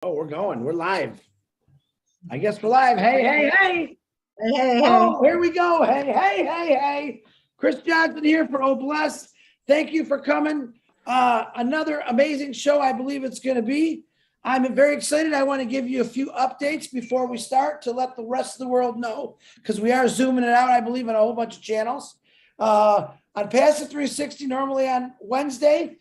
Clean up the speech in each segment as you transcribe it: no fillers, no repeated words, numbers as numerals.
Oh, we're going. We're live. I guess we're live. Hey, hey, hey. Hey, hey, Oh, hey. here we go. Hey, hey, hey, hey. Chris Johnson here for Oh Bless. Thank you for coming. Another amazing show, I believe it's going to be. I'm very excited. I want to give you a few updates before we start to let the rest of the world know, because we are zooming it out, I believe, on a whole bunch of channels. On Passive 360, normally on Wednesday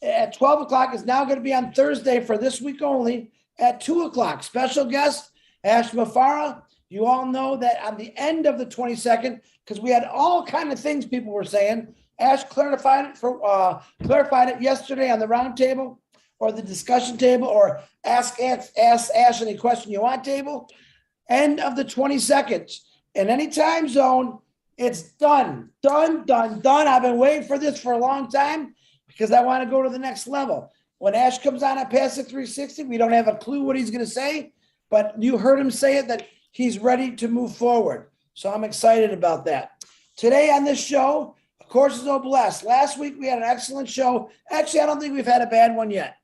at 12 o'clock, is now going to be on Thursday for this week only at 2 o'clock. Special guest, Ash Mafara. You all know that on the end of the 22nd, because we had all kind of things people were saying. Ash clarified it yesterday on the roundtable or the discussion table or ask Ash any question you want table. End of the 22nd. In any time zone, it's done. I've been waiting for this for a long time because I want to go to the next level. When Ash comes on at Passive 360, we don't have a clue what he's going to say, but you heard him say it, that he's ready to move forward. So I'm excited about that. Today on this show, of course, is Oh Bless. Last week we had an excellent show. Actually, I don't think we've had a bad one yet.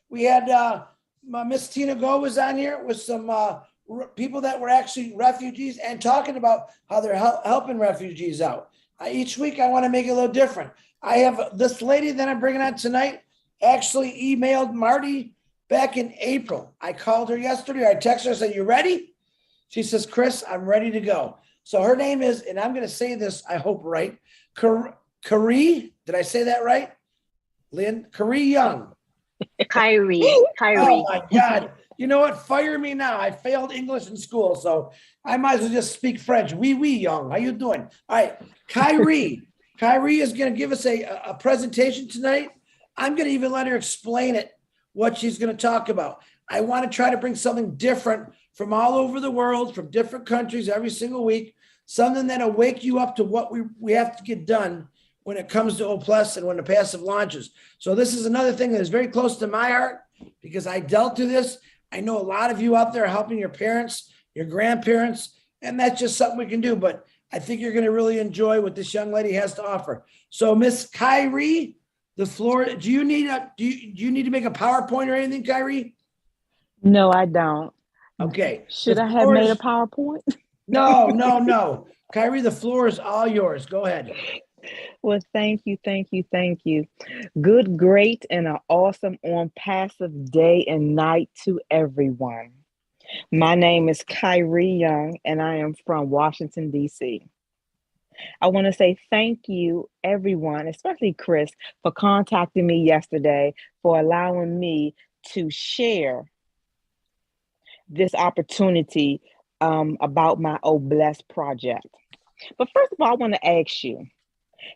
We had Miss Tina Go was on here with some people that were actually refugees and talking about how they're helping refugees out. Each week I want to make it a little different. I have this lady that I'm bringing on tonight actually emailed Marty back in April. I called her yesterday. I texted her, I said, "You ready?" She says, "Chris, I'm ready to go." So her name is, and I'm going to say this, I hope right, Kari. Did I say that right? Lynn? Kari Young. Kyrie. Oh my God. You know what? Fire me now. I failed English in school, so I might as well just speak French. Oui, Young. How you doing? All right. Kyrie. Kyrie is going to give us a presentation tonight. I'm going to even let her explain it, what she's going to talk about. I want to try to bring something different from all over the world, from different countries every single week, something that'll wake you up to what we have to get done when it comes to O Plus and when the passive launches. So this is another thing that is very close to my heart because I dealt through this. I know a lot of you out there helping your parents, your grandparents, and that's just something we can do. But I think you're going to really enjoy what this young lady has to offer. So Miss Kyrie, the floor, do you need to make a PowerPoint or anything, Kyrie? No, I don't. Okay. Should I have made a PowerPoint? No. Kyrie, the floor is all yours. Go ahead. Well, thank you. Good, great, and an awesome ONPASSIVE day and night to everyone. My name is Kyrie Young, and I am from Washington, D.C. I want to say thank you, everyone, especially Chris, for contacting me yesterday, for allowing me to share this opportunity about my Oh Bless project. But first of all, I want to ask you,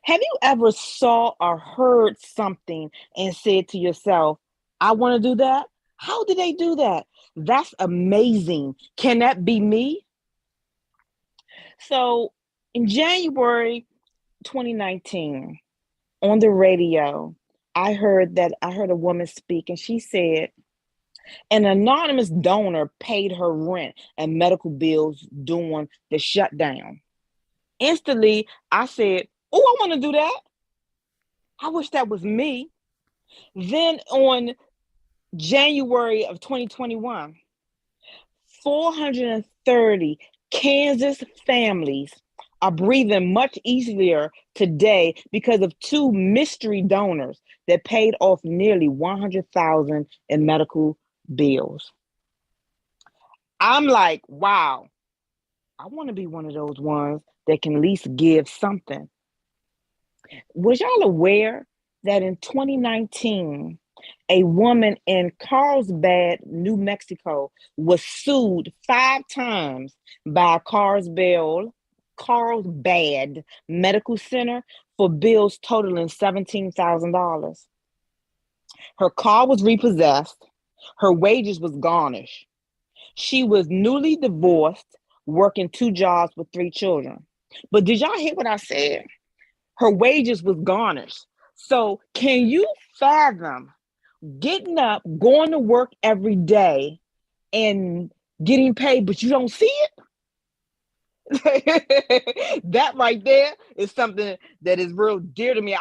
have you ever saw or heard something and said to yourself, I want to do that? How did they do that? That's amazing. Can that be me? So in January 2019, on the radio, I heard a woman speak, and she said, an anonymous donor paid her rent and medical bills during the shutdown. Instantly, I said, oh, I want to do that. I wish that was me. Then on January of 2021, 430 Kansas families are breathing much easier today because of two mystery donors that paid off nearly $100,000 in medical bills. I'm like, wow, I want to be one of those ones that can at least give something. Was y'all aware that in 2019, a woman in Carlsbad, New Mexico, was sued 5 times by Carlsbad Medical Center for bills totaling $17,000? Her car was repossessed. Her wages was garnished. She was newly divorced, working 2 jobs with 3 children. But did y'all hear what I said? Her wages was garnished. So can you fathom getting up, going to work every day and getting paid, but you don't see it? That right there is something that is real dear to me.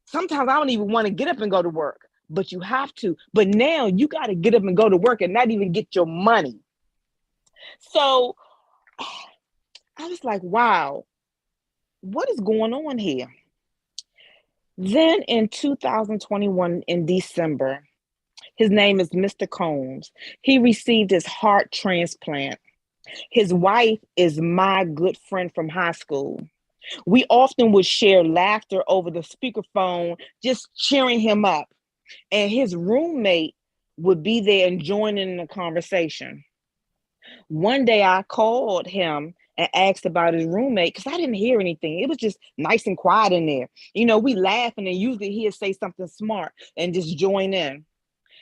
Sometimes I don't even want to get up and go to work, but you have to. But now you got to get up and go to work and not even get your money. So I was like, wow, what is going on here? Then in 2021, in December, his name is Mr. Combs. He received his heart transplant. His wife is my good friend from high school. We often would share laughter over the speakerphone, just cheering him up. And his roommate would be there and joining in the conversation. One day I called him and asked about his roommate because I didn't hear anything. It was just nice and quiet in there. You know, we laughing and usually he'd say something smart and just join in.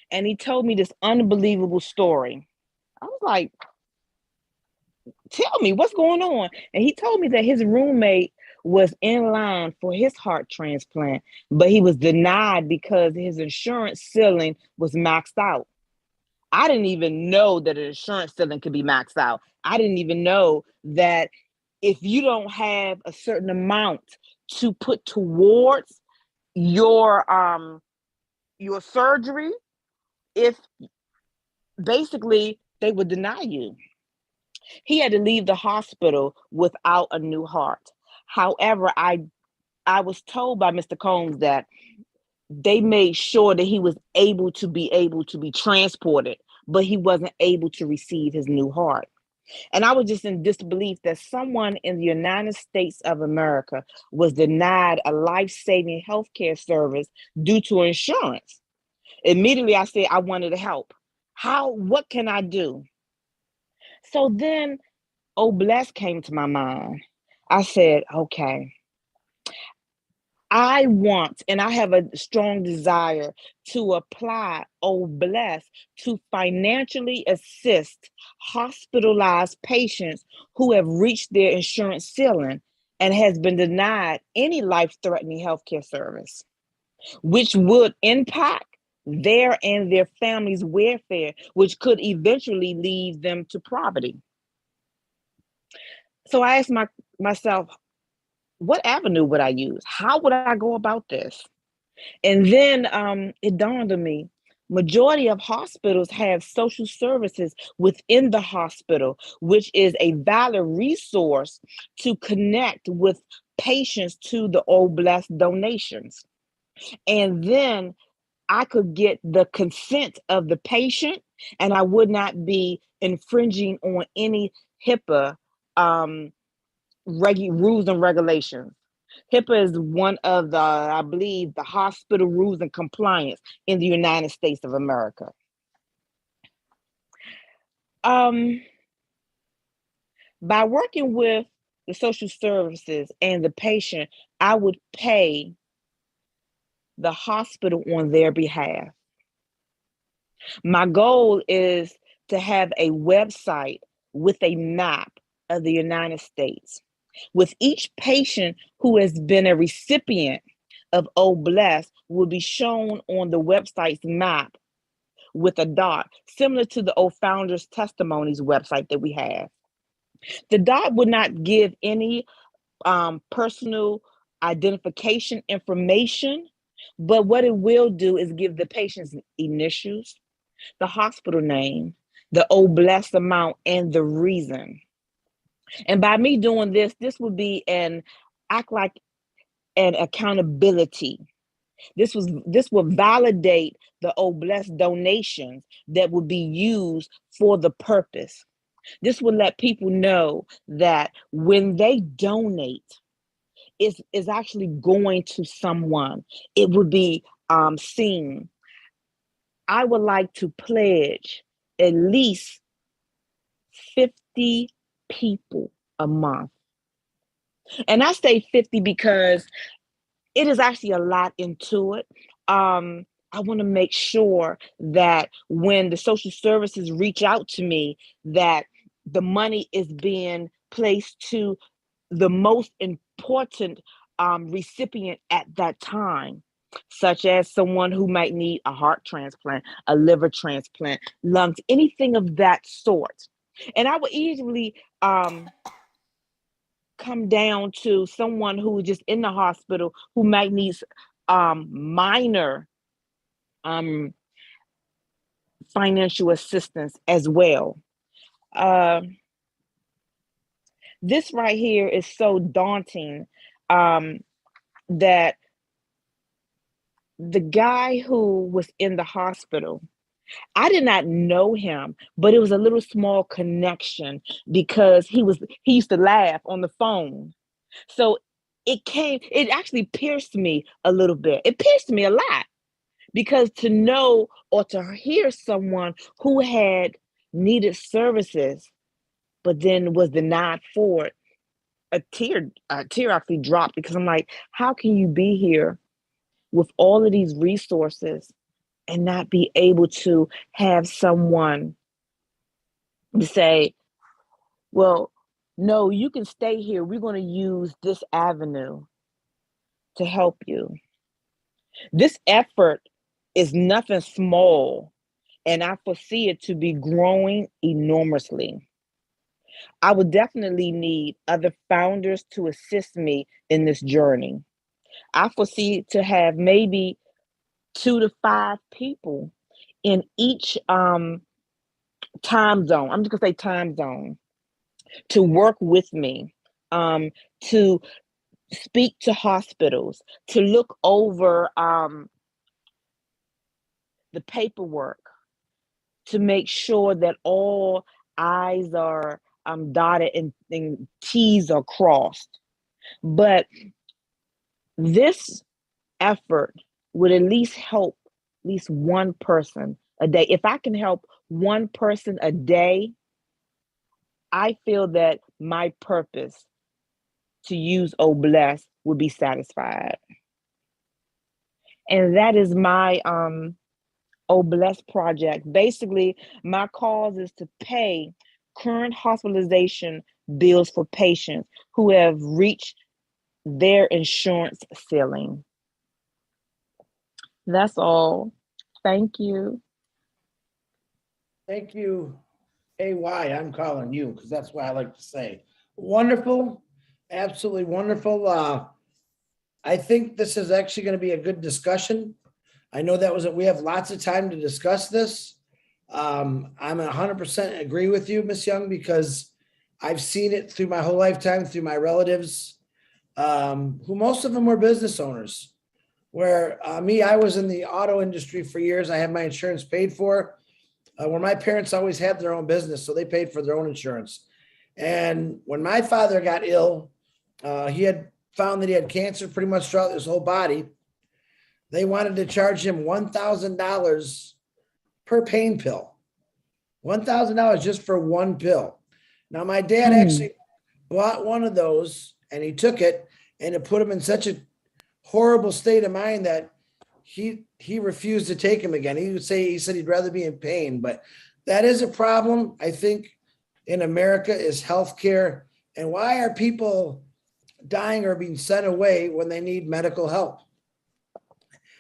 And he told me this unbelievable story. I was like, tell me what's going on. And he told me that his roommate was in line for his heart transplant, but he was denied because his insurance ceiling was maxed out. I didn't even know that an insurance ceiling could be maxed out. I didn't even know that if you don't have a certain amount to put towards your surgery, if basically they would deny you. He had to leave the hospital without a new heart. However, I was told by Mr. Combs that they made sure that he was able to be transported, but he wasn't able to receive his new heart. And I was just in disbelief that someone in the United States of America was denied a life-saving healthcare service due to insurance. Immediately I said I wanted to help. What can I do? So then Oh Bless came to my mind. I said, okay, I want and I have a strong desire to apply Oh Bless to financially assist hospitalized patients who have reached their insurance ceiling and has been denied any life-threatening healthcare service, which would impact their and their families' welfare, which could eventually lead them to poverty. So I asked myself, what avenue would I use? How would I go about this? And then it dawned on me, majority of hospitals have social services within the hospital, which is a valid resource to connect with patients to the Old Blessed donations. And then I could get the consent of the patient and I would not be infringing on any HIPAA rules and regulations. HIPAA is one of I believe, the hospital rules and compliance in the United States of America. Um, by working with the social services and the patient, I would pay the hospital on their behalf. My goal is to have a website with a map of the United States, with each patient who has been a recipient of Oh Bless will be shown on the website's map with a dot, similar to the old Founders Testimonies website that we have. The dot would not give any personal identification information, but what it will do is give the patient's initials, the hospital name, the Oh Bless amount, and the reason. And by me doing this would be an act like an accountability. This will validate the Oh Bless donations that will be used for the purpose. This will let people know that when they donate, is actually going to someone. It would be seen. I would like to pledge at least 50 people a month. And I say 50 because it is actually a lot into it. I want to make sure that when the social services reach out to me, that the money is being placed to the most important recipient at that time, such as someone who might need a heart transplant, a liver transplant, lungs, anything of that sort. And I would easily come down to someone who is just in the hospital who might need minor financial assistance as well. This right here is so daunting that the guy who was in the hospital, I did not know him, but it was a little small connection because he used to laugh on the phone. So it actually pierced me a little bit. It pierced me a lot because to know or to hear someone who had needed services, but then was denied for it, a tear actually dropped because I'm like, how can you be here with all of these resources and not be able to have someone to say, well, no, you can stay here. We're going to use this avenue to help you. This effort is nothing small, and I foresee it to be growing enormously. I would definitely need other founders to assist me in this journey. I foresee to have maybe 2 to 5 people in each time zone. I'm just gonna say time zone to work with me, to speak to hospitals, to look over the paperwork, to make sure that all I's are dotted and T's are crossed. But this effort would at least help at least one person a day. If I can help one person a day, I feel that my purpose to use Oh Bless would be satisfied. And that is my Oh Bless project. Basically, my cause is to pay current hospitalization bills for patients who have reached their insurance ceiling. That's all. Thank you. Thank you, AY. I'm calling you because that's what I like to say. Wonderful, absolutely wonderful. I think this is actually going to be a good discussion. I know we have lots of time to discuss this. I'm 100% agree with you, Miss Young, because I've seen it through my whole lifetime, through my relatives, who most of them were business owners. Where I was in the auto industry for years. I had my insurance paid for. Where my parents always had their own business, so they paid for their own insurance. And when my father got ill, he had found that he had cancer pretty much throughout his whole body. They wanted to charge him $1,000 per pain pill. $1,000 just for one pill. Now, my dad actually bought one of those and he took it, and it put him in such a horrible state of mind that he refused to take him again. He said he'd rather be in pain, but that is a problem, I think, in America is healthcare. And why are people dying or being sent away when they need medical help?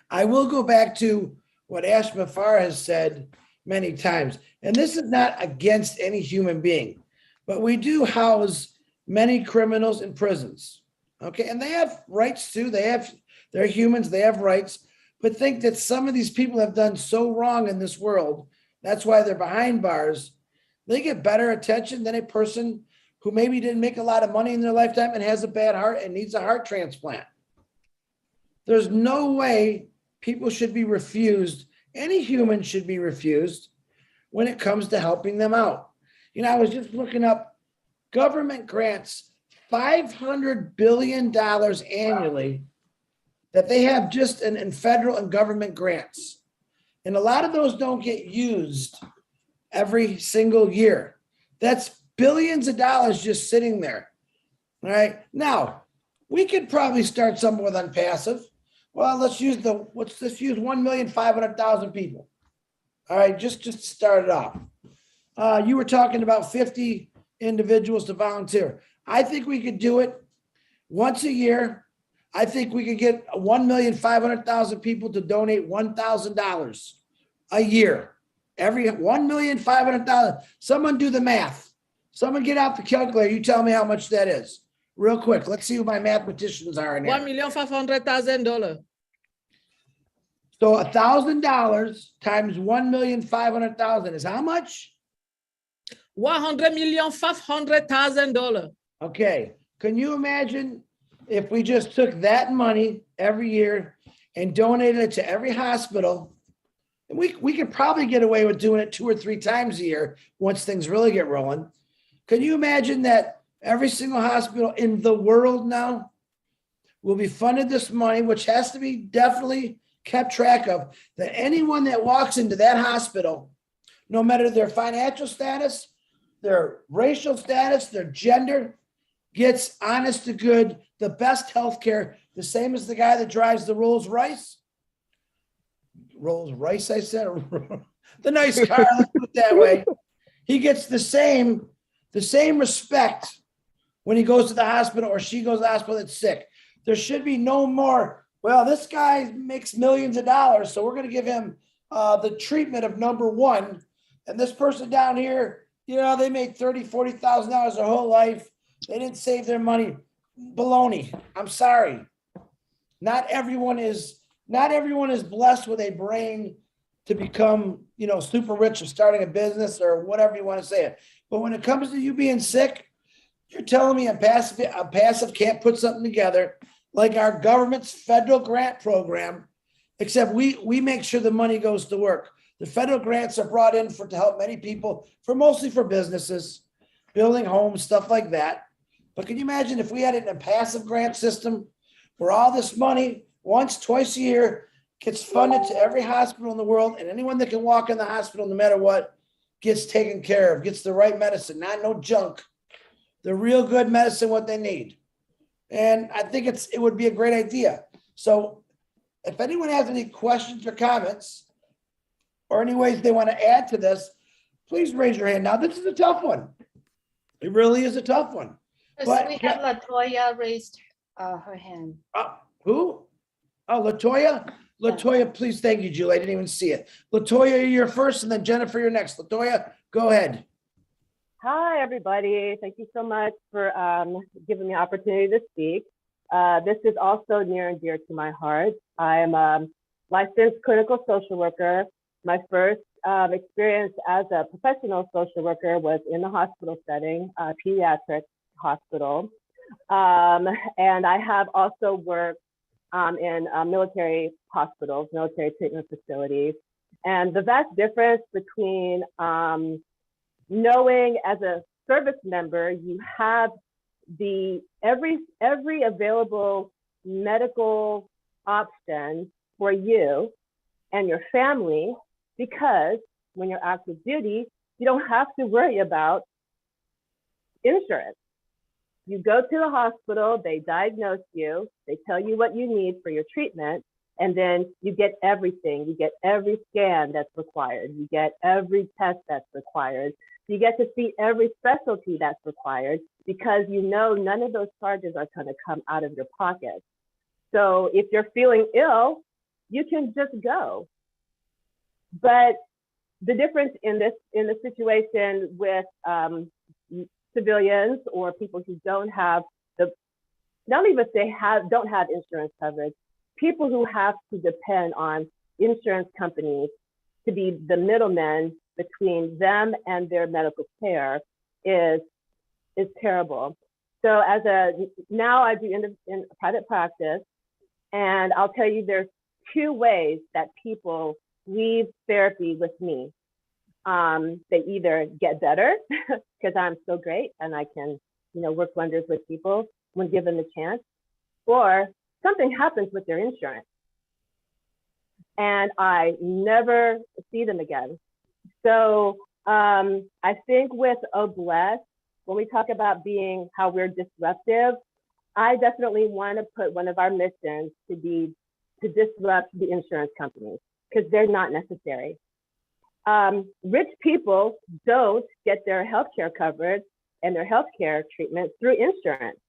I will go back to what Ash Mafar has said many times, and this is not against any human being, but we do house many criminals in prisons. Okay, and they have rights too. They're humans, they have rights, but think that some of these people have done so wrong in this world, that's why they're behind bars. They get better attention than a person who maybe didn't make a lot of money in their lifetime and has a bad heart and needs a heart transplant. There's no way people should be refused. Any human should be refused when it comes to helping them out. I was just looking up government grants, $500 billion annually that they have just in federal and government grants. And a lot of those don't get used every single year. That's billions of dollars just sitting there. All right. Now, we could probably start something with ONPASSIVE. Well, let's use 1,500,000 people. All right, just to start it off. You were talking about 50 individuals to volunteer. I think we could do it once a year. I think we could get 1,500,000 people to donate $1,000 a year. Every 1,500,000. Someone do the math. Someone get out the calculator. You tell me how much that is. Real quick. Let's see who my mathematicians are in here. $1,500,000. So $1,000 times 1,500,000 is how much? $100,500,000. Okay. Can you imagine if we just took that money every year and donated it to every hospital? And we could probably get away with doing it 2 or 3 times a year once things really get rolling. Can you imagine that every single hospital in the world now will be funded this money, which has to be definitely kept track of, that anyone that walks into that hospital, no matter their financial status, their racial status, their gender, gets honest to good, the best healthcare, the same as the guy that drives the Rolls Royce. Rolls Royce, I said, the nice car, let's put it that way. He gets the same respect when he goes to the hospital or she goes to the hospital that's sick. There should be no more, well, this guy makes millions of dollars, so we're going to give him the treatment of number one. And this person down here, they made $30,000, $40,000 their whole life. They didn't save their money. Baloney. I'm sorry. Not everyone is blessed with a brain to become, super rich or starting a business or whatever you want to say it. But when it comes to you being sick, you're telling me a passive can't put something together like our government's federal grant program, except we make sure the money goes to work. The federal grants are brought in to help many people, mostly for businesses, building homes, stuff like that. But can you imagine if we had it in a passive grant system where all this money once, twice a year gets funded to every hospital in the world, and anyone that can walk in the hospital, no matter what, gets taken care of, gets the right medicine, not no junk, the real good medicine, what they need. And I think it would be a great idea. So if anyone has any questions or comments or any ways they want to add to this, please raise your hand. Now, this is a tough one. It really is a tough one. But we have Latoya raised her hand. Who? Oh, Latoya? Latoya, please. Thank you, Julie. I didn't even see it. Latoya, you're first, and then Jennifer, you're next. Latoya, go ahead. Hi, everybody. Thank you so much for giving me the opportunity to speak. This is also near and dear to my heart. I'm a licensed clinical social worker. My first experience as a professional social worker was in the hospital setting, pediatric hospital. And I have also worked in military hospitals, military treatment facilities. And the vast difference between knowing as a service member, you have every available medical option for you and your family, because when you're active duty, you don't have to worry about insurance. You go to the hospital, they diagnose you, they tell you what you need for your treatment, and then you get everything. You get every scan that's required. You get every test that's required. You get to see every specialty that's required, because none of those charges are going to come out of your pocket. So if you're feeling ill, you can just go. But the difference in the situation with civilians or people who don't have don't have insurance coverage, people who have to depend on insurance companies to be the middlemen between them and their medical care is terrible. So now I do in private practice, and I'll tell you there's 2 ways that people leave therapy with me. They either get better because I'm so great and I can, work wonders with people when given the chance, or something happens with their insurance and I never see them again. So I think with OBLESS, when we talk about how we're disruptive, I definitely want to put one of our missions to disrupt the insurance companies, because they're not necessary. Rich people don't get their healthcare coverage and their healthcare treatment through insurance.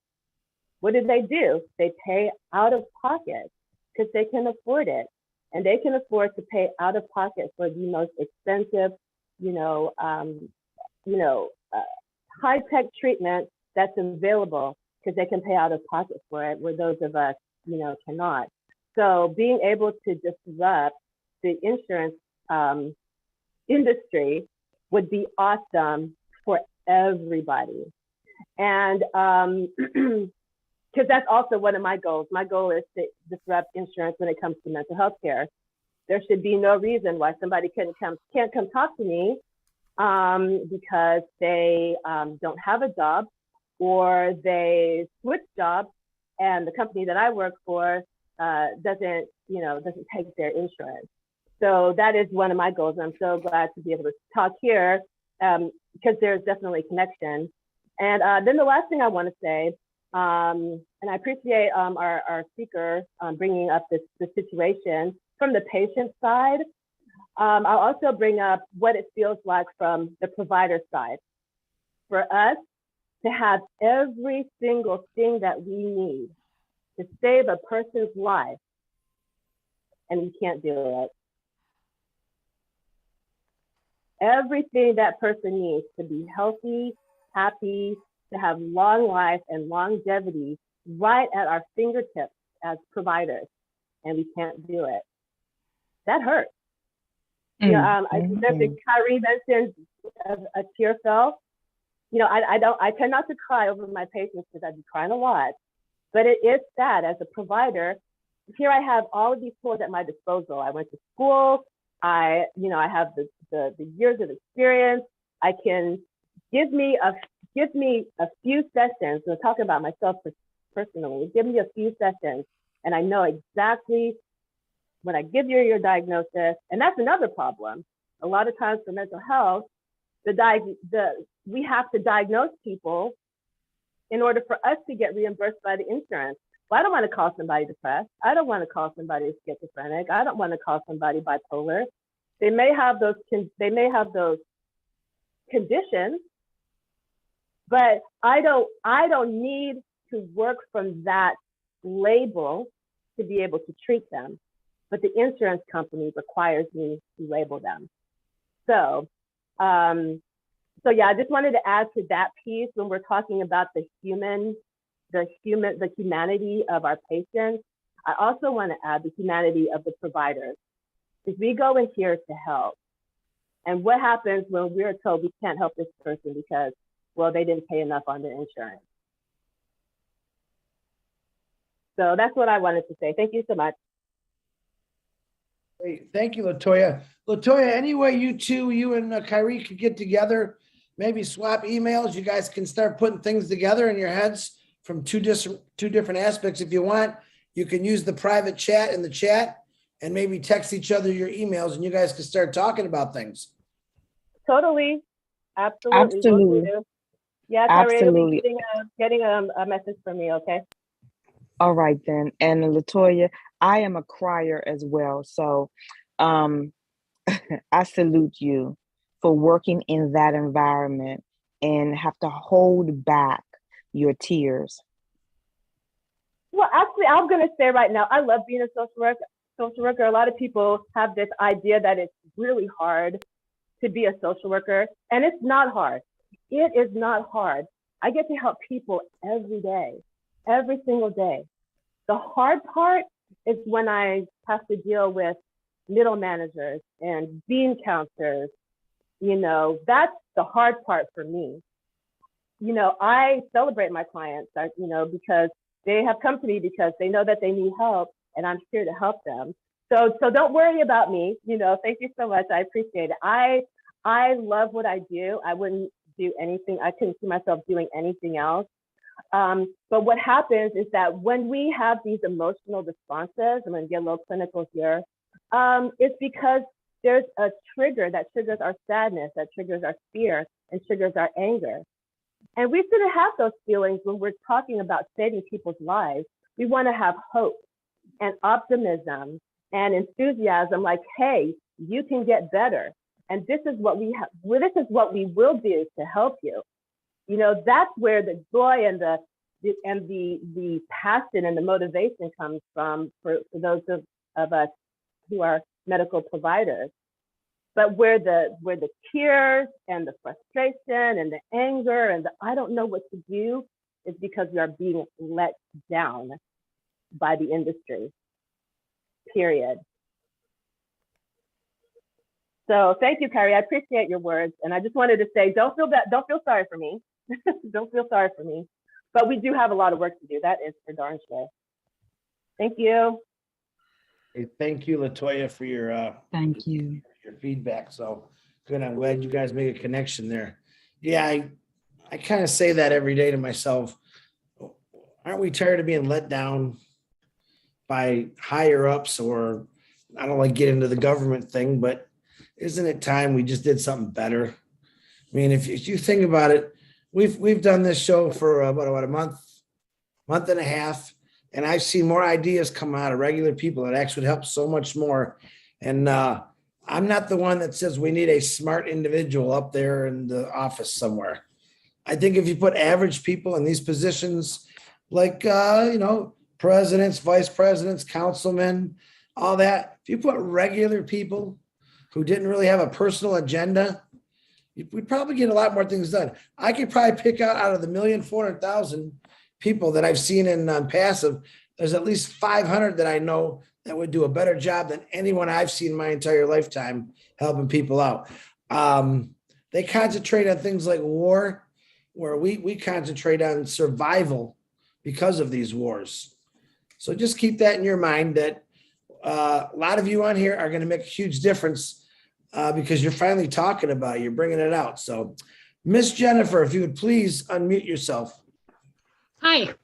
What do? They pay out of pocket because they can afford it, and they can afford to pay out of pocket for the most expensive, high-tech treatment that's available, because they can pay out of pocket for it, where those of us, cannot. So being able to disrupt the insurance industry would be awesome for everybody. And because that's also one of my goals. My goal is to disrupt insurance when it comes to mental health care. There should be no reason why somebody can't come talk to me because they don't have a job, or they switch jobs and the company that I work for doesn't take their insurance. So that is one of my goals. I'm so glad to be able to talk here because there's definitely a connection. And then the last thing I want to say, and I appreciate our speaker bringing up this situation from the patient side. I'll also bring up what it feels like from the provider side. For us to have every single thing that we need to save a person's life, and we can't do it. Everything that person needs to be healthy, happy, to have long life and longevity right at our fingertips as providers, and we can't do it. That hurts. I think Kyrie mentioned a tear fell. I tend not to cry over my patients because I'd be crying a lot, but it is sad as a provider. Here I have all of these tools at my disposal. I went to school. I have the years of experience. I can give me a few sessions. I'm talking about myself personally. Give me a few sessions, and I know exactly when I give you your diagnosis. And that's another problem. A lot of times for mental health, we have to diagnose people in order for us to get reimbursed by the insurance. Well, I don't want to call somebody depressed. I don't want to call somebody schizophrenic. I don't want to call somebody bipolar. They may have those conditions, but I don't need to work from that label to be able to treat them. But the insurance company requires me to label them. So yeah, I just wanted to add to that piece when we're talking about the humanity of our patients. I also want to add the humanity of the providers. Because we go in here to help. And what happens when we're told we can't help this person because, well, they didn't pay enough on their insurance? So that's what I wanted to say. Thank you so much. Great. Thank you, LaToya. LaToya, any way you and Kyrie could get together, maybe swap emails, you guys can start putting things together in your heads from two different aspects. If you want, you can use the private chat in the chat and maybe text each other your emails, and you guys can start talking about things. Totally. Absolutely. Yeah, Kyrie, Absolutely. you'll be getting a message from me, okay? All right then. And LaToya, I am a crier as well. So I salute you for working in that environment and have to hold back your tears. Well, actually, I'm going to say right now, I love being a social worker. A lot of people have this idea that it's really hard to be a social worker, and it's not hard. It is not hard. I get to help people every day, every single day. The hard part is when I have to deal with middle managers and bean counters. That's the hard part for me. I celebrate my clients, because they have come to me because they know that they need help, and I'm here to help them. So don't worry about me. Thank you so much. I appreciate it. I love what I do. I wouldn't do anything. I couldn't see myself doing anything else. But what happens is that when we have these emotional responses, I'm going to get a little clinical here, it's because there's a trigger that triggers our sadness, that triggers our fear, and triggers our anger. And we shouldn't have those feelings when we're talking about saving people's lives. We want to have hope and optimism and enthusiasm, like, hey, you can get better. And this is what we have. Well, this is what we will do to help you. That's where the joy and the passion and the motivation comes from for those of us who are medical providers. But where the tears and the frustration and the anger and the I don't know what to do is because we are being let down by the industry, period. So thank you, Kyrie. I appreciate your words. And I just wanted to say, don't feel sorry for me. Don't feel sorry for me. But we do have a lot of work to do. That is for darn sure. Thank you. Hey, thank you, Latoya, for your Thank you. your feedback. So good. I'm glad you guys made a connection there. Yeah, I kind of say that every day to myself. Aren't we tired of being let down by higher ups? Or I don't like get into the government thing, but isn't it time we just did something better? I mean, if you think about it, we've done this show for about a month and a half, and I've seen more ideas come out of regular people that actually help so much more. And I'm not the one that says we need a smart individual up there in the office somewhere. I think if you put average people in these positions, like presidents, vice presidents, councilmen, all that, if you put regular people who didn't really have a personal agenda, we'd probably get a lot more things done. I could probably pick out of the 1,400,000 people that I've seen in passive, there's at least 500 that I know that would do a better job than anyone I've seen my entire lifetime helping people out. They concentrate on things like war, where we concentrate on survival because of these wars. So just keep that in your mind, that a lot of you on here are going to make a huge difference because you're finally talking about it. You're bringing it out. So Miss Jennifer, if you would please unmute yourself. Hi.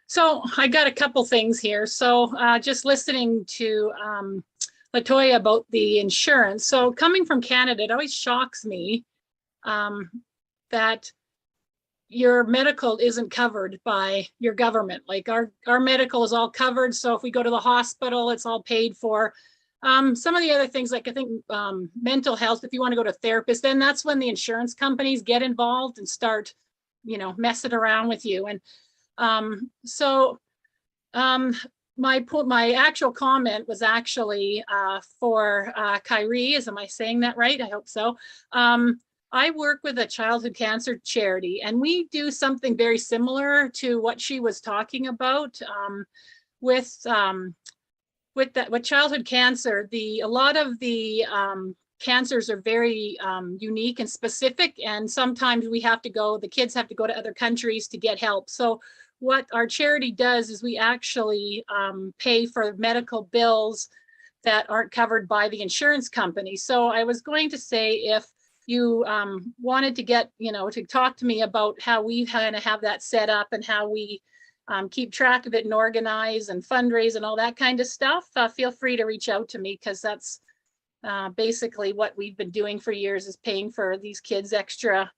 So I got a couple things here. So just listening to Latoya about the insurance. So coming from Canada, it always shocks me that your medical isn't covered by your government. Like our medical is all covered. So if we go to the hospital, it's all paid for. Some of the other things, like I think mental health, if you want to go to a therapist, then that's when the insurance companies get involved and start, messing around with you. And my actual comment was actually for Kyrie. Am I saying that right? I hope so. I work with a childhood cancer charity, and we do something very similar to what she was talking about with childhood cancer. A lot of the cancers are very unique and specific, and sometimes the kids have to go to other countries to get help. So what our charity does is we actually pay for medical bills that aren't covered by the insurance company. So I was going to say, if you wanted to get, to talk to me about how we kind of have that set up and how we keep track of it and organize and fundraise and all that kind of stuff, feel free to reach out to me, because that's basically what we've been doing for years, is paying for these kids extra.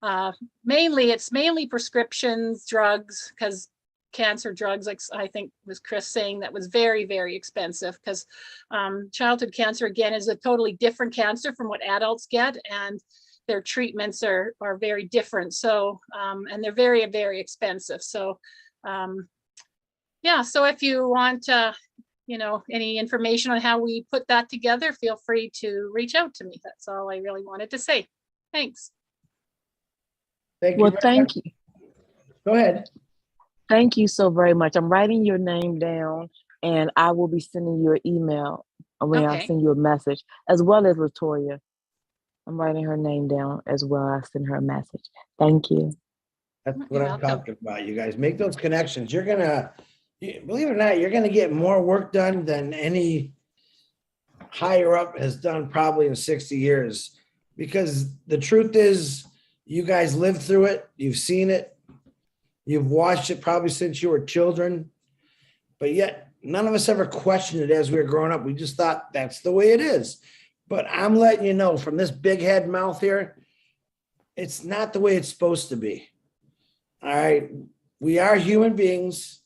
It's mainly prescriptions, drugs, because cancer drugs, like I think was Chris saying, that was very, very expensive, because childhood cancer, again, is a totally different cancer from what adults get, and their treatments are very different. So, and they're very, very expensive. So, so if you want, any information on how we put that together, feel free to reach out to me. That's all I really wanted to say. Thanks. Thank you. Well, thank you. Go ahead. Thank you so very much. I'm writing your name down, and I will be sending you an email. I'll send you a message, as well as Latoya. I'm writing her name down as well. I'll send her a message. Thank you. That's what I'm talking about. You guys make those connections. You're gonna, believe it or not, you're gonna get more work done than any higher up has done probably in 60 years. Because the truth is, you guys lived through it. You've seen it. You've watched it probably since you were children. But yet, none of us ever questioned it as we were growing up. We just thought that's the way it is. But I'm letting you know, from this big head mouth here, it's not the way it's supposed to be. All right. We are human beings.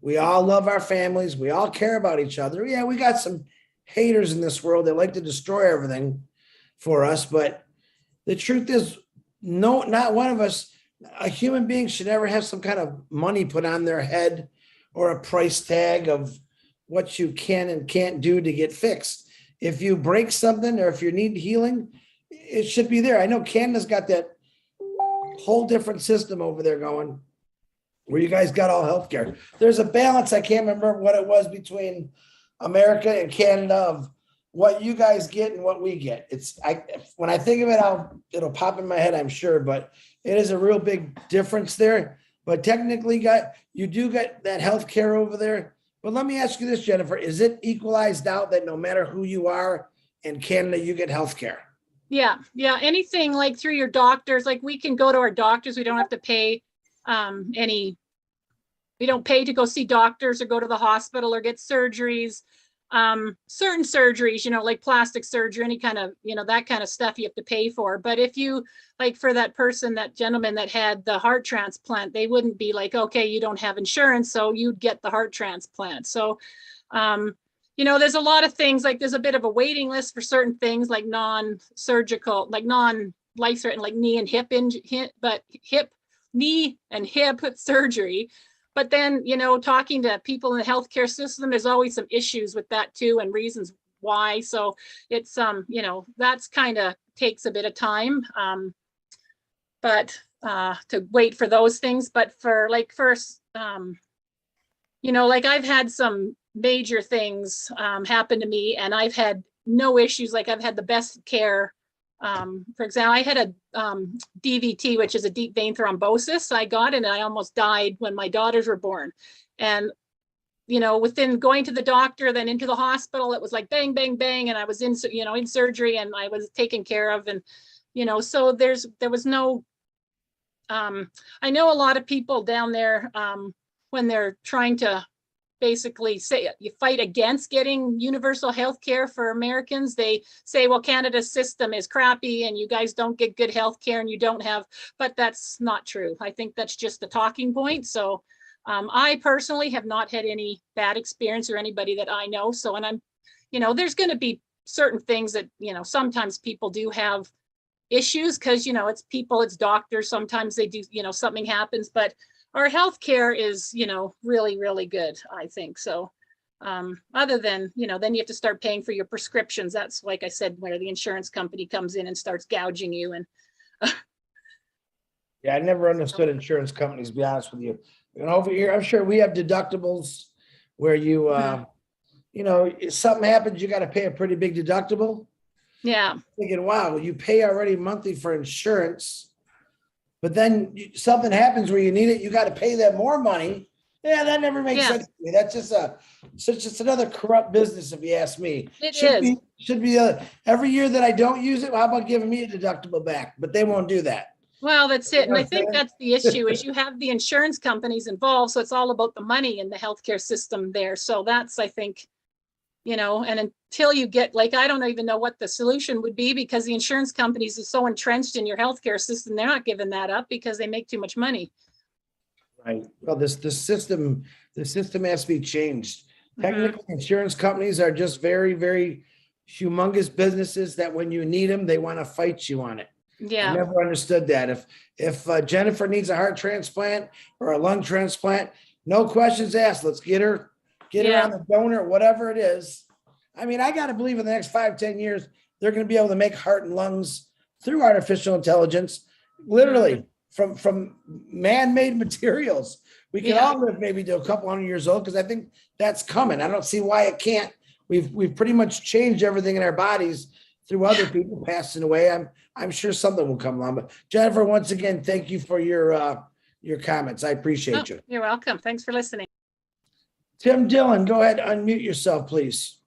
We all love our families. We all care about each other. Yeah, we got some haters in this world that like to destroy everything for us. But the truth is, no, not one of us, a human being, should ever have some kind of money put on their head or a price tag of what you can and can't do to get fixed. If you break something or if you need healing, it should be there. I know Canada's got that whole different system over there going, where you guys got all healthcare. There's a balance. I can't remember what it was between America and Canada of what you guys get and what we get. When I think of it, it'll pop in my head, I'm sure, but it is a real big difference there. But technically, you do get that health care over there. But let me ask you this, Jennifer, is it equalized out that no matter who you are in Canada, you get health care? Yeah. Anything like through your doctors, like we can go to our doctors. We don't have to pay we don't pay to go see doctors or go to the hospital or get surgeries. Certain surgeries, like plastic surgery, any kind of, that kind of stuff you have to pay for. But if you, like for that gentleman that had the heart transplant, they wouldn't be like, okay, you don't have insurance, so you'd get the heart transplant. So, there's a lot of things, like there's a bit of a waiting list for certain things like non-surgical, like non-life-threatening, like knee and hip surgery. But then, talking to people in the healthcare system, there's always some issues with that too, and reasons why. So it's, that's kind of takes a bit of time, but to wait for those things. But for like first, like I've had some major things happen to me, and I've had no issues. Like I've had the best care. For example, I had a DVT, which is a deep vein thrombosis. I got it and I almost died when my daughters were born. And, within going to the doctor, then into the hospital, it was like bang, bang, bang. And I was in surgery and I was taken care of. And, so there was no, I know a lot of people down there, when they're trying to basically say you fight against getting universal health care for Americans, they say, well, Canada's system is crappy and you guys don't get good health care and you don't have, but that's not true. I think that's just a talking point. So I personally have not had any bad experience or anybody that I know. So, and I'm, there's going to be certain things that, sometimes people do have issues because, it's people, it's doctors. Sometimes they do, something happens, but our healthcare is, really, really good, I think. So other than, then you have to start paying for your prescriptions. That's, like I said, where the insurance company comes in and starts gouging you. And yeah, I never understood insurance companies, to be honest with you. Over here, I'm sure we have deductibles where you, if something happens, you got to pay a pretty big deductible. Yeah. I'm thinking, wow, you pay already monthly for insurance. But then something happens where you need it, you got to pay them more money. Yeah, that never makes sense to me. That's just another corrupt business, if you ask me. It should be every year that I don't use it. How about giving me a deductible back? But they won't do that. Well, that's it. And I think that's the issue is you have the insurance companies involved. So it's all about the money in the healthcare system there. So that's, I think, and until you get, like, I don't even know what the solution would be because the insurance companies are so entrenched in your healthcare system, they're not giving that up because they make too much money. Right. Well, the system has to be changed. Technically, insurance companies are just very, very humongous businesses that when you need them, they want to fight you on it. Yeah. I never understood that. If Jennifer needs a heart transplant or a lung transplant, no questions asked. Let's get her on the donor, whatever it is. I mean, I got to believe in the next 5-10 years, they're going to be able to make heart and lungs through artificial intelligence, literally from man-made materials. We can all live maybe to a couple hundred years old because I think that's coming. I don't see why it can't. We've pretty much changed everything in our bodies through other people passing away. I'm sure something will come along. But Jennifer, once again, thank you for your comments. I appreciate you. You're welcome. Thanks for listening. Tim Dillon, go ahead, unmute yourself, please.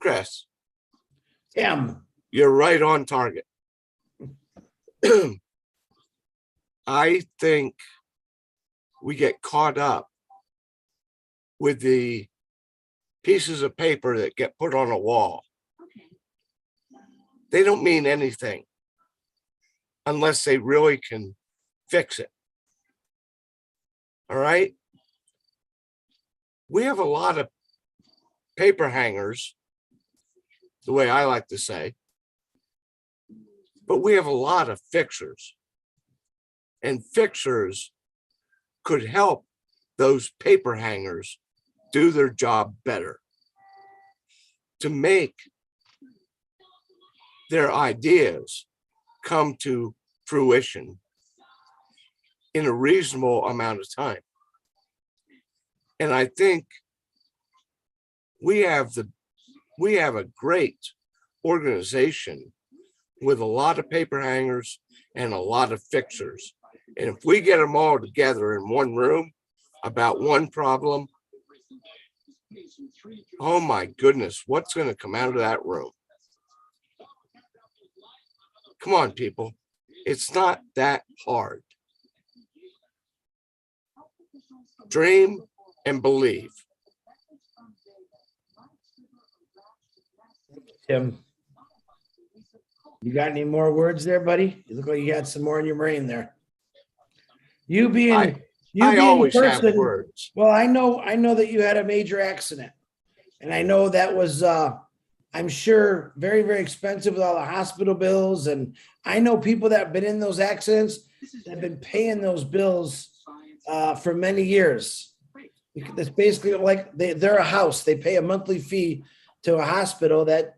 Chris, Tim, you're right on target. I think we get caught up with the pieces of paper that get put on a wall. They don't mean anything unless they really can fix it. All right. We have a lot of paper hangers, the way I like to say, but we have a lot of fixers, and fixers could help those paper hangers do their job better to make their ideas come to fruition in a reasonable amount of time. And I think We have a great organization with a lot of paper hangers and a lot of fixers. And if we get them all together in one room about one problem, oh my goodness, what's going to come out of that room? Come on, people. It's not that hard. Dream and believe. Tim, you got any more words there, buddy? You look like you got some more in your brain there. You being I a always have person, words. well, I know that you had a major accident, and I know that was I'm sure very, very expensive with all the hospital bills. And I know people that have been in those accidents that have been paying those bills for many years. It's basically like they're a house. They pay a monthly fee to a hospital that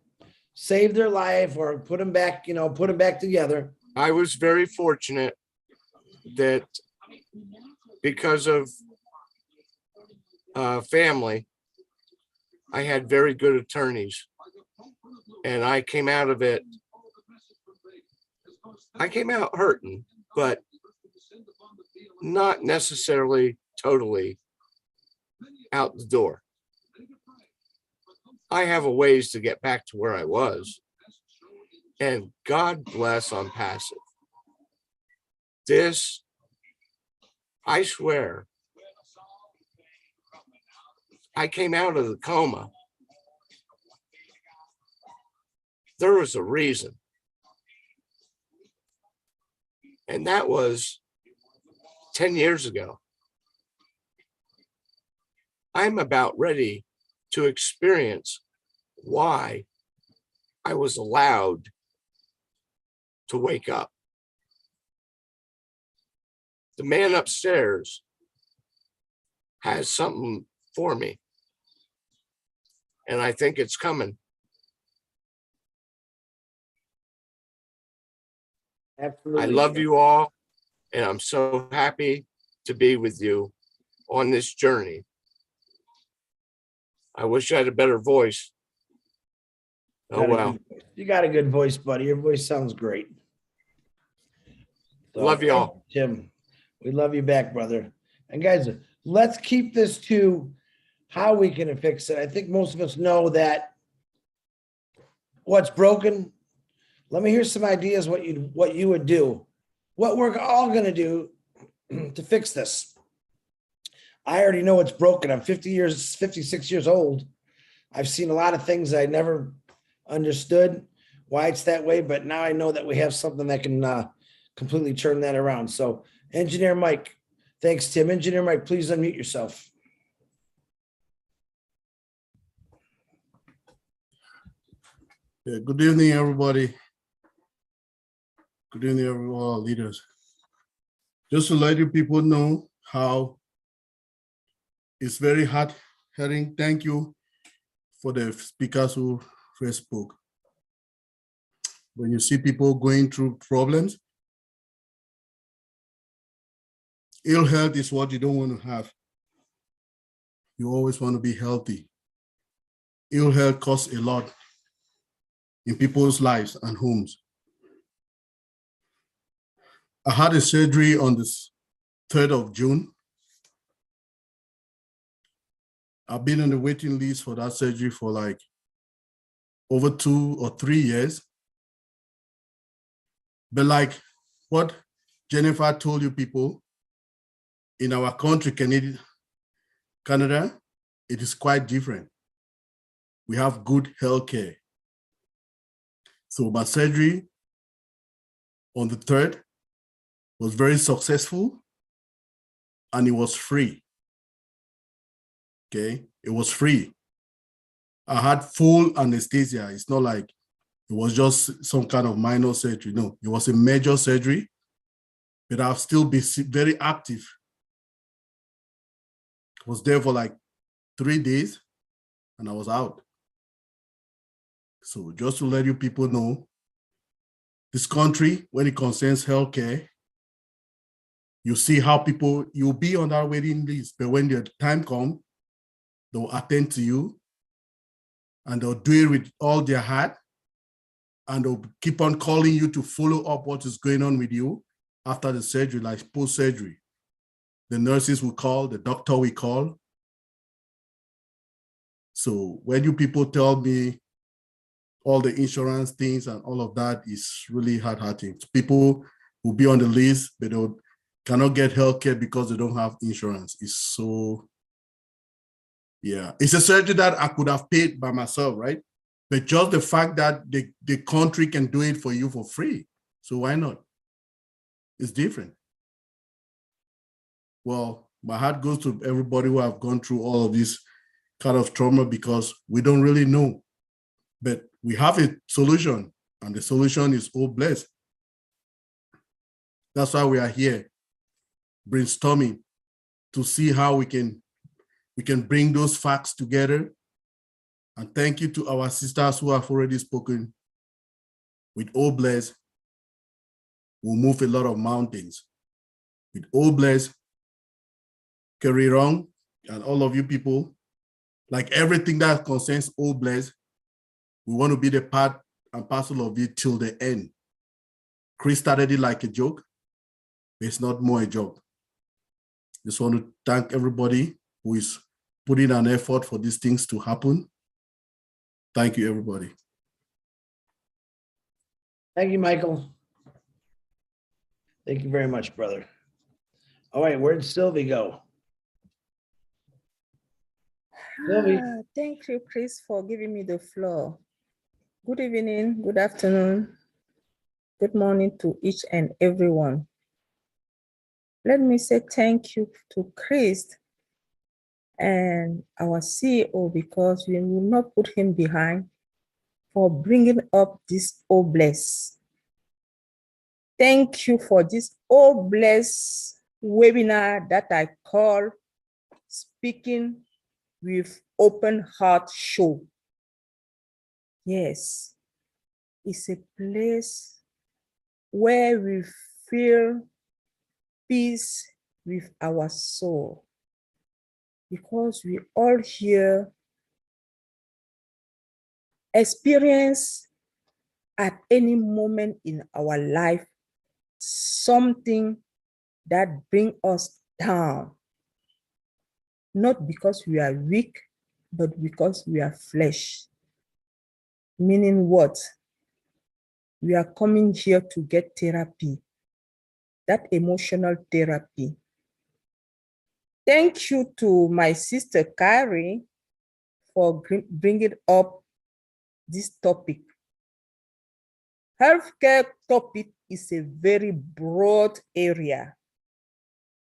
saved their life or put them back, put them back together. I was very fortunate that because of family, I had very good attorneys, and I came out of it. I came out hurting, but not necessarily totally out the door. I have a ways to get back to where I was, and God bless ONPASSIVE. This, I swear, I came out of the coma. There was a reason. And that was 10 years ago. I'm about ready to experience why I was allowed to wake up. The man upstairs has something for me, and I think it's coming. Absolutely. I love you all, and I'm so happy to be with you on this journey. I wish I had a better voice. Oh, well. You got a good voice, buddy. Your voice sounds great. So, Love y'all. Tim. We love you back, brother. And guys, let's keep this to how we can fix it. I think most of us know that what's broken. Let me hear some ideas what you would do. What we're all going to do to fix this. I already know what's broken. I'm 56 years old. I've seen a lot of things I never understood why it's that way, but now I know that we have something that can completely turn that around. So, Engineer Mike, thanks, Tim. Engineer Mike, please unmute yourself. Yeah, good evening, everybody. Good evening, all leaders. Just to let you people know how it's very hard hearing. Thank you for the speakers who first spoke. When you see people going through problems, ill health is what you don't want to have. You always want to be healthy. Ill health costs a lot in people's lives and homes. I had a surgery on the 3rd of June. I've been on the waiting list for that surgery for like over 2 or 3 years. But like what Jennifer told you people, in our country, Canada, it is quite different. We have good healthcare. So my surgery on the 3rd was very successful, and it was free. Okay, it was free. I had full anesthesia. It's not like it was just some kind of minor surgery. No, it was a major surgery, but I've still been very active. I was there for like 3 days and I was out. So just to let you people know, this country, when it concerns healthcare, you see how people, you'll be on that waiting list, but when the time comes, they'll attend to you and they'll do it with all their heart, and they'll keep on calling you to follow up what is going on with you after the surgery, like post-surgery. The nurses will call, the doctor will call. So when you people tell me all the insurance things and all of that is really hard-hitting. People will be on the list, but they cannot get healthcare because they don't have insurance. It's so, yeah. It's a surgery that I could have paid by myself, right? But just the fact that the country can do it for you for free. So why not? It's different. Well, my heart goes to everybody who have gone through all of this kind of trauma, because we don't really know. But we have a solution, and the solution is all blessed. That's why we are here, brainstorming to see how we can bring those facts together. And thank you to our sisters who have already spoken. With all blessed, we'll move a lot of mountains. With all blessed, carry on, and all of you people, like everything that concerns all blessed, we want to be the part and parcel of it till the end. Chris started it like a joke, but it's not more a joke. Just want to thank everybody who is putting an effort for these things to happen. Thank you, everybody. Thank you, Michael. Thank you very much, brother. All right, where'd Sylvie go? Sylvie. Thank you, Chris, for giving me the floor. Good evening, good afternoon, good morning to each and everyone. Let me say thank you to Chris and our CEO, because we will not put him behind, for bringing up this O Bless. Thank you for this O Bless webinar that I call Speaking with Open Heart Show. Yes, it's a place where we feel peace with our soul, because we all here experience at any moment in our life something that brings us down, not because we are weak, but because we are flesh. Meaning what? We are coming here to get therapy, that emotional therapy. Thank you to my sister Carrie for bringing up this topic. Healthcare topic is a very broad area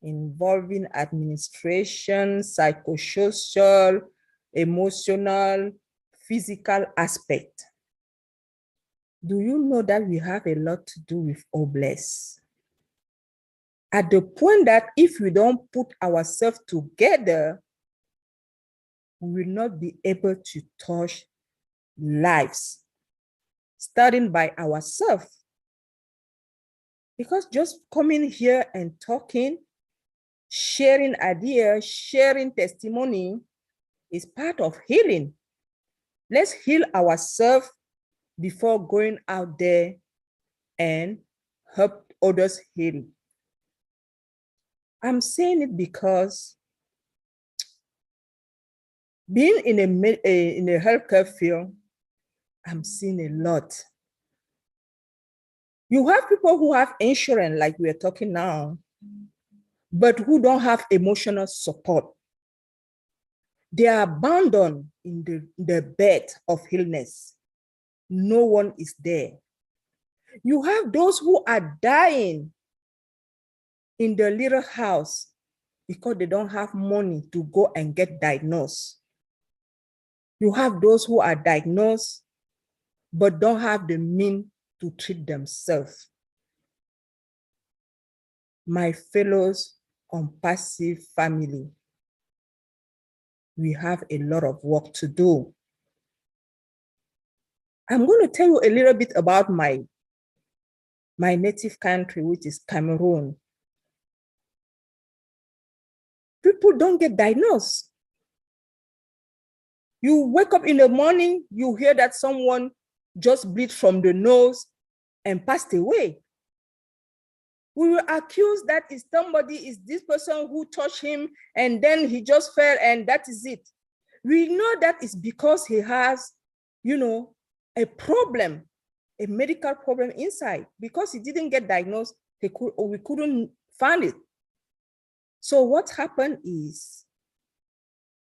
involving administration, psychosocial, emotional, physical aspect. Do you know that we have a lot to do with OBLESS? At the point that if we don't put ourselves together, we will not be able to touch lives, starting by ourselves. Because just coming here and talking, sharing ideas, sharing testimony is part of healing. Let's heal ourselves before going out there and help others heal. I'm saying it because being in a healthcare field, I'm seeing a lot. You have people who have insurance, like we're talking now, but who don't have emotional support. They are abandoned in the bed of illness. No one is there. You have those who are dying in the little house because they don't have money to go and get diagnosed. You have those who are diagnosed but don't have the means to treat themselves. My fellows ONPASSIVE family, we have a lot of work to do. I'm going to tell you a little bit about my native country, which is Cameroon. People don't get diagnosed. You wake up in the morning, you hear that someone just breathed from the nose and passed away. We will accuse that is somebody, is this person who touched him and then he just fell and that is it. We know that is because he has, a problem, a medical problem inside. Because he didn't get diagnosed, we couldn't find it. So what happened is,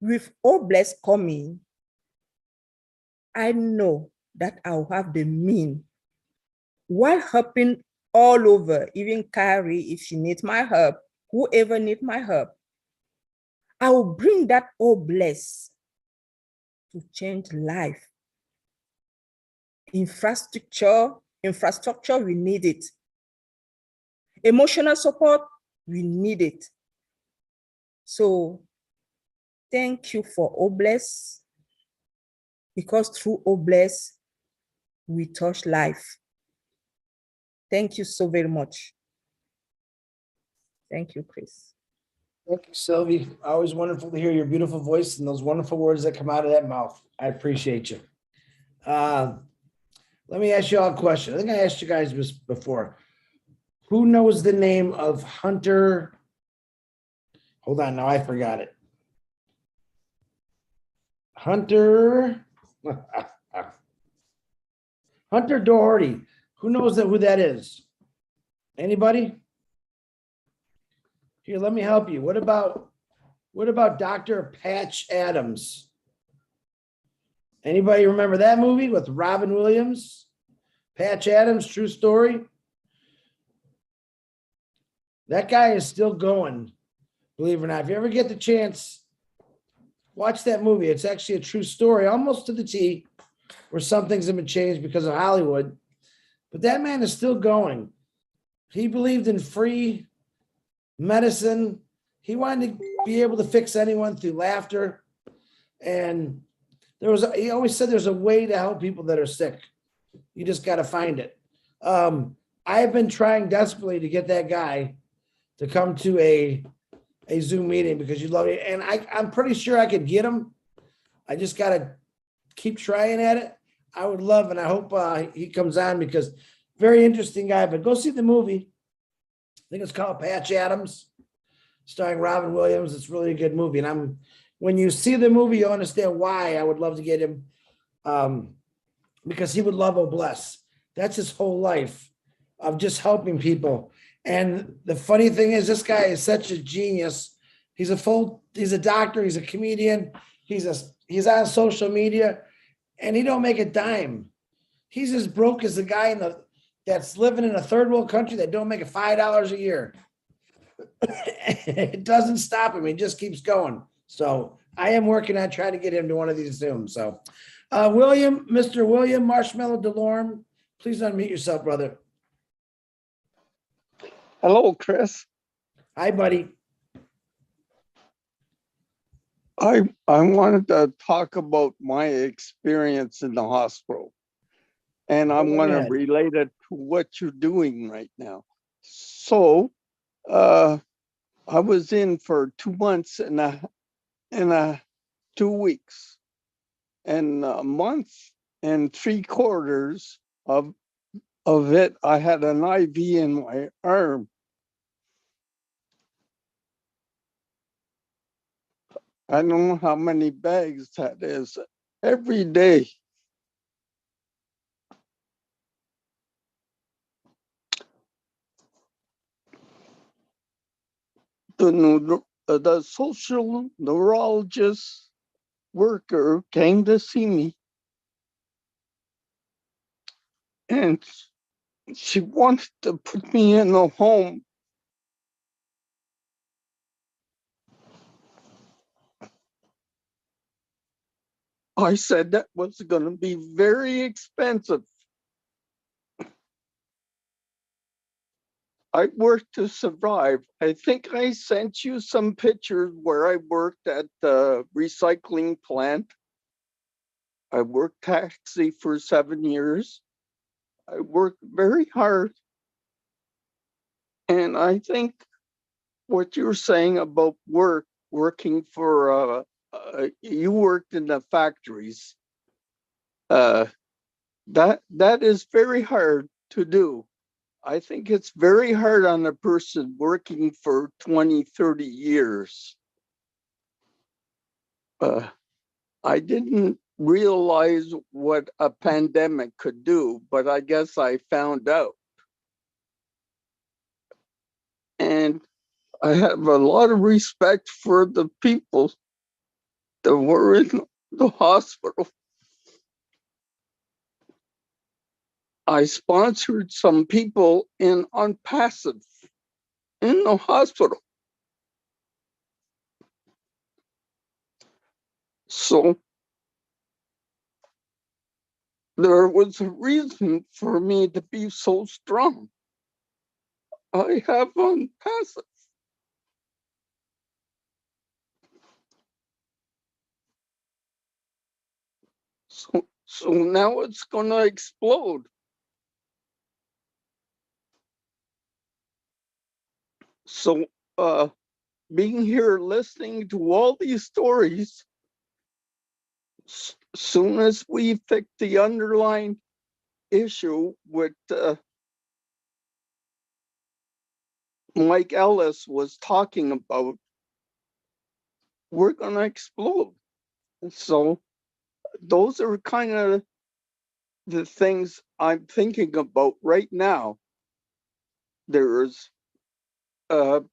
with Obless coming, I know that I'll have the mean, while helping all over, even Carrie, if she needs my help, whoever needs my help, I will bring that Obless to change life. Infrastructure, we need it. Emotional support, we need it. So thank you for Obless, because through Obless, we touch life. Thank you so very much. Thank you, Chris. Thank you, Sylvie. Always wonderful to hear your beautiful voice and those wonderful words that come out of that mouth. I appreciate you. Let me ask you all a question. I think I asked you guys this before. Who knows the name of Hunter? Hold on, now I forgot it. Hunter Doherty. Who knows who that is? Anybody? Here, let me help you. What about Dr. Patch Adams? Anybody remember that movie with Robin Williams? Patch Adams, true story. That guy is still going, believe it or not. If you ever get the chance, watch that movie. It's actually a true story, almost to the T, where some things have been changed because of Hollywood. But that man is still going. He believed in free medicine. He wanted to be able to fix anyone through laughter. And he always said there's a way to help people that are sick. You just got to find it. I have been trying desperately to get that guy to come to a Zoom meeting because you love it. And I'm pretty sure I could get him. I just got to keep trying at it. I would love, and I hope he comes on because very interesting guy. But go see the movie. I think it's called Patch Adams, starring Robin Williams. It's really a good movie. And when you see the movie, you'll understand why I would love to get him, because he would love Obless. That's his whole life of just helping people. And the funny thing is, this guy is such a genius. He's a doctor. He's a comedian. He's on social media, and he don't make a dime. He's as broke as the guy that's living in a third world country that don't make $5 a year. It doesn't stop him. He just keeps going. So I am working on trying to get him to one of these Zooms. So Mr. William Marshmallow DeLorme, please unmute yourself, brother. Hello, Chris. Hi, buddy. I wanted to talk about my experience in the hospital, and I want to relate it to what you're doing right now. So, I was in for 2 months and 2 weeks, and a month and 3/4 of it, I had an IV in my arm. I don't know how many bags that is every day. The social neurologist worker came to see me, and she wanted to put me in a home. I said that was going to be very expensive. I worked to survive. I think I sent you some pictures where I worked at the recycling plant. I worked taxi for 7 years. I worked very hard. And I think what you're saying about working for you worked in the factories. That is very hard to do. I think it's very hard on a person working for 20, 30 years. I didn't realize what a pandemic could do, but I guess I found out. And I have a lot of respect for the people that were in the hospital. I sponsored some people in ONPASSIVE in the hospital. So there was a reason for me to be so strong. I have ONPASSIVE. So now it's gonna explode. So being here listening to all these stories, soon as we fix the underlying issue with Mike Ellis was talking about, we're gonna explode. So those are kind of the things I'm thinking about right now. There's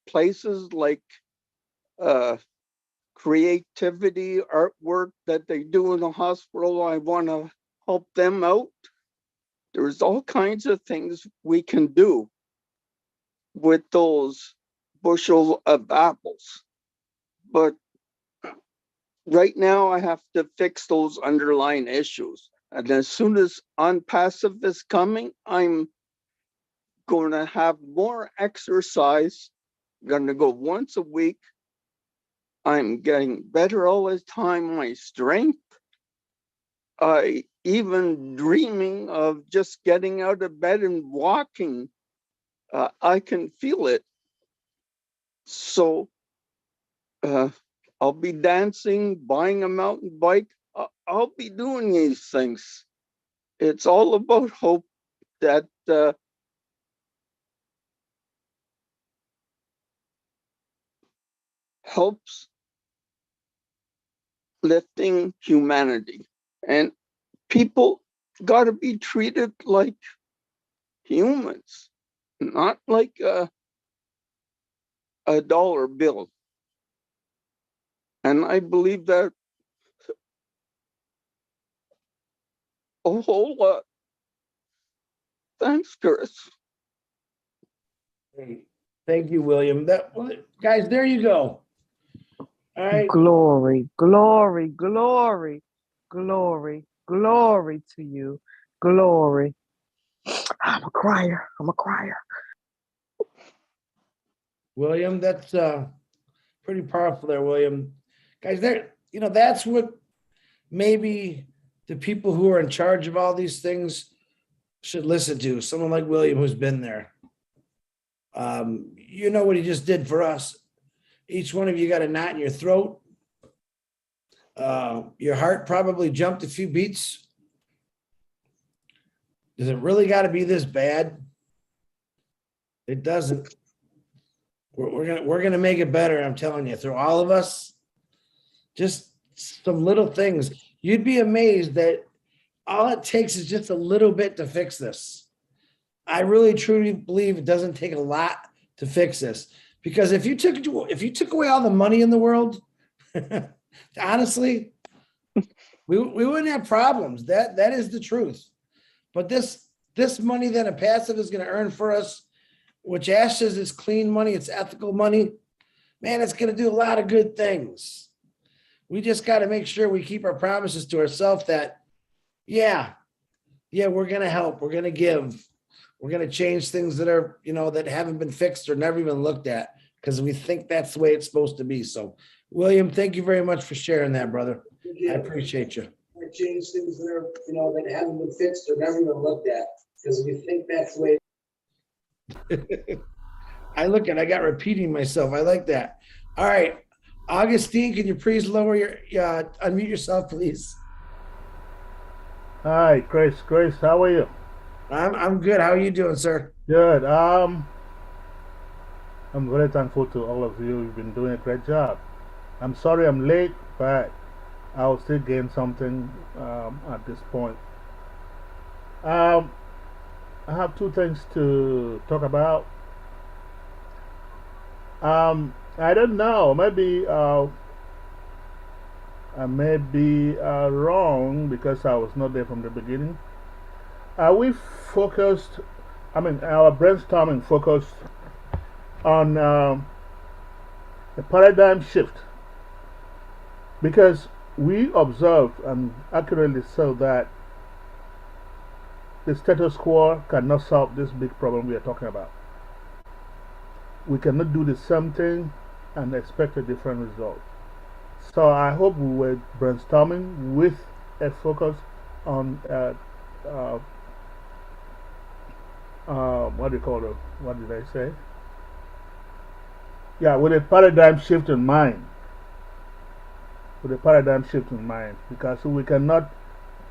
places like creativity, artwork that they do in the hospital. I want to help them out. There's all kinds of things we can do with those bushel of apples. But right now I have to fix those underlying issues. And as soon as ONPASSIVE is coming, I'm going to have more exercise. I'm going to go once a week. I'm getting better all the time, my strength. I even dreaming of just getting out of bed and walking. I can feel it. So I'll be dancing, buying a mountain bike. I'll be doing these things. It's all about hope that helps lifting humanity. And people got to be treated like humans, not like a dollar bill. And I believe that a whole lot. Thanks, Chris. Hey, thank you, William. Guys, there you go. All right. Glory, glory, glory, glory, glory to you. Glory. I'm a crier. I'm a crier. William, that's pretty powerful there, William. Guys, that's what maybe the people who are in charge of all these things should listen to. Someone like William who's been there. You know what he just did for us. Each one of you got a knot in your throat. Your heart probably jumped a few beats. Does it really got to be this bad? It doesn't. We're gonna make it better. I'm telling you, through all of us, just some little things. You'd be amazed that all it takes is just a little bit to fix this. I really truly believe it doesn't take a lot to fix this, because if you took away all the money in the world, honestly, we wouldn't have problems. That is the truth. But this money that ONPASSIVE is going to earn for us, which Ash says is clean money, it's ethical money, man, it's going to do a lot of good things. We just got to make sure we keep our promises to ourselves that, yeah, we're going to help, we're going to give, we're going to change things that are, that haven't been fixed or never even looked at, because we think that's the way it's supposed to be. So, William, thank you very much for sharing that, brother. I appreciate you. Change things that are, that haven't been fixed or never even looked at, because we think that's the way. I got repeating myself. I like that. All right. Augustine, can you please lower your, unmute yourself, please? Hi, Chris. Chris, how are you? I'm good. How are you doing, sir? Good. I'm very thankful to all of you. You've been doing a great job. I'm sorry I'm late, but I'll still gain something at this point. Um, I have two things to talk about. I don't know. Maybe I may be wrong because I was not there from the beginning. We focused. I mean, our brainstorming focused on a paradigm shift because we observed and accurately saw that the status quo cannot solve this big problem we are talking about. We cannot do the same thing and expect a different result. So I hope we were brainstorming with a focus on uh, what do you call it? What did I say? Yeah, with a paradigm shift in mind. With a paradigm shift in mind, because we cannot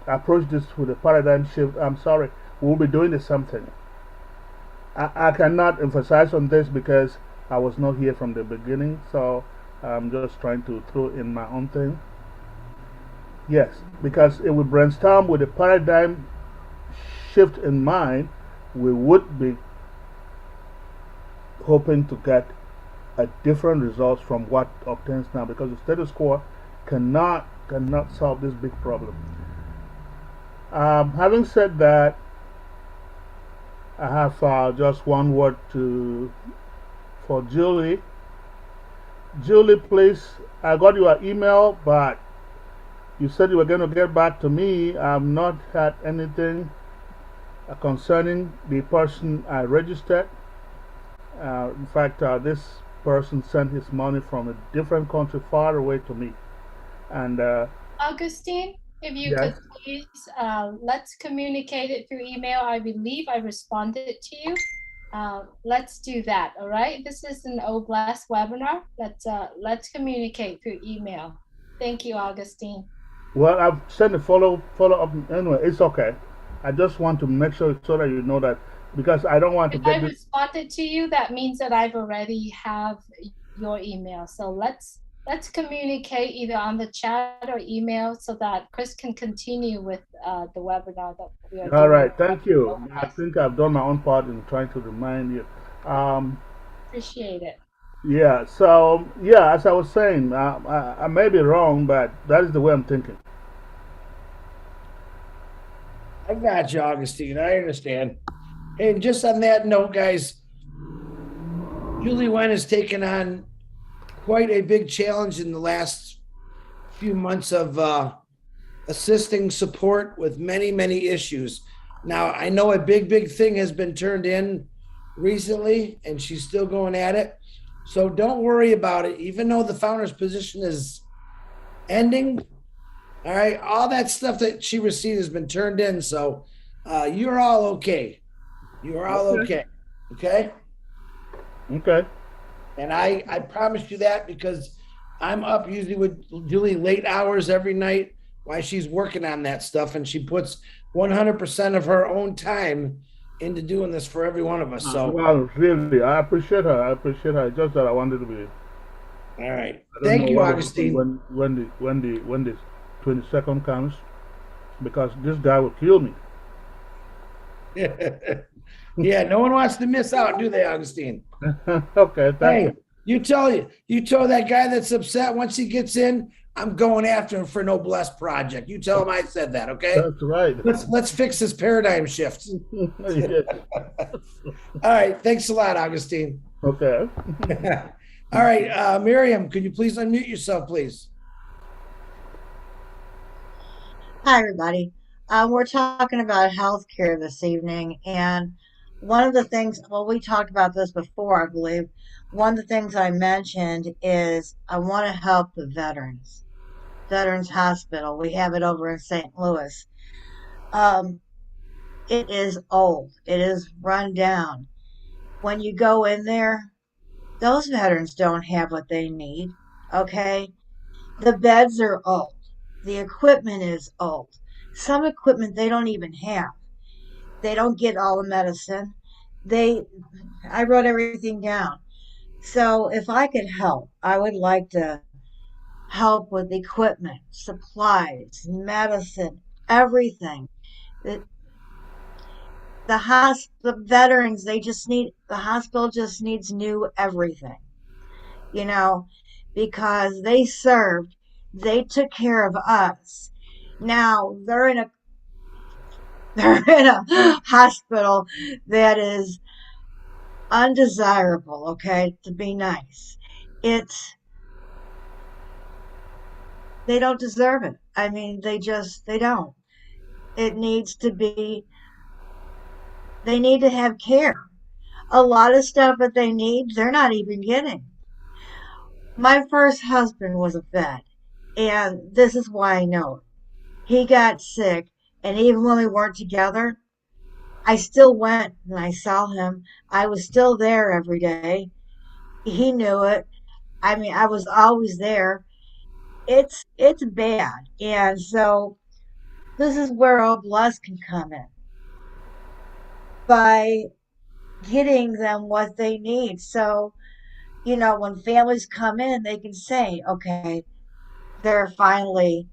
approach this with a paradigm shift. I'm sorry, we'll be doing the same thing. I cannot emphasize on this because I was not here from the beginning, so I'm just trying to throw in my own thing. Yes, because if we brainstorm with a paradigm shift in mind, we would be hoping to get a different results from what obtains now, because the status quo cannot solve this big problem. Having said that, I have just one word for Julie. Julie, please, I got your email, but you said you were going to get back to me. I've not had anything concerning the person I registered. In fact, this person sent his money from a different country far away to me. And Augustine, if you yes, could please, let's communicate it through email. I believe I responded to you. Let's do that. All right. This is an OBLESS webinar. Let's communicate through email. Thank you, Augustine. well, I've sent a follow up. Anyway, it's okay. I just want to make sure so that you know that, because I don't want to If I get this. responded to you, that means that I've already have your email. So let's communicate either on the chat or email so that Chris can continue with the webinar that we are All doing. right, thank you. I think I've done my own part in trying to remind you. Appreciate it. Yeah, so, yeah, as I was saying, I may be wrong, but that is the way I'm thinking. I got you, Augustine. I understand. And just on that note, guys, Julie Wen has taken on quite a big challenge in the last few months of assisting support with many, many issues. Now, I know a big thing has been turned in recently, and she's still going at it. So don't worry about it. Even though the founder's position is ending, all right, all that stuff that she received has been turned in. So you're all okay. You are all okay. Okay. Okay. And I promise you that because I'm up usually with Julie late hours every night while she's working on that stuff, and she puts 100% of her own time into doing this for every one of us. So, well, really, I appreciate her. I appreciate her. It's just that I wanted to be. all right, I don't thank know you, what will happen Augustine. when the 22nd comes, because this guy will kill me. Yeah, no one wants to miss out, do they, Augustine? Okay, thank Hey, you. you tell that guy that's upset once he gets in, I'm going after him for no blessed project. You tell him I said that, okay? That's right. Let's fix this paradigm shift. Yes. All right, thanks a lot, Augustine. Okay. All right, Miriam, could you please unmute yourself, please? Hi, everybody. We're talking about healthcare this evening, and one of the things, well, we talked about this before, I believe. One of the things I mentioned is I want to help the veterans, Veterans Hospital. We have it over in St. Louis. Um, it is old, it is run down. When you go in there, those veterans don't have what they need. Okay. The beds are old. The equipment is old. Some equipment they don't even have. They don't get all the medicine. I wrote everything down. So if I could help, I would like to help with equipment, supplies, medicine, everything. The, the veterans, the hospital just needs new everything, you know, because they served, they took care of us. Now they're in a hospital that is undesirable, okay, to be nice. It's they don't deserve it. I mean, they don't. It needs to be they need to have care. A lot of stuff that they need, they're not even getting. My first husband was a vet, and this is why I know it. He got sick, and even when we weren't together, I still went and I saw him. I was still there every day. He knew it. I mean, I was always there. It's bad, and so this is where Oblast can come in by getting them what they need. So when families come in, they can say, okay, they're finally,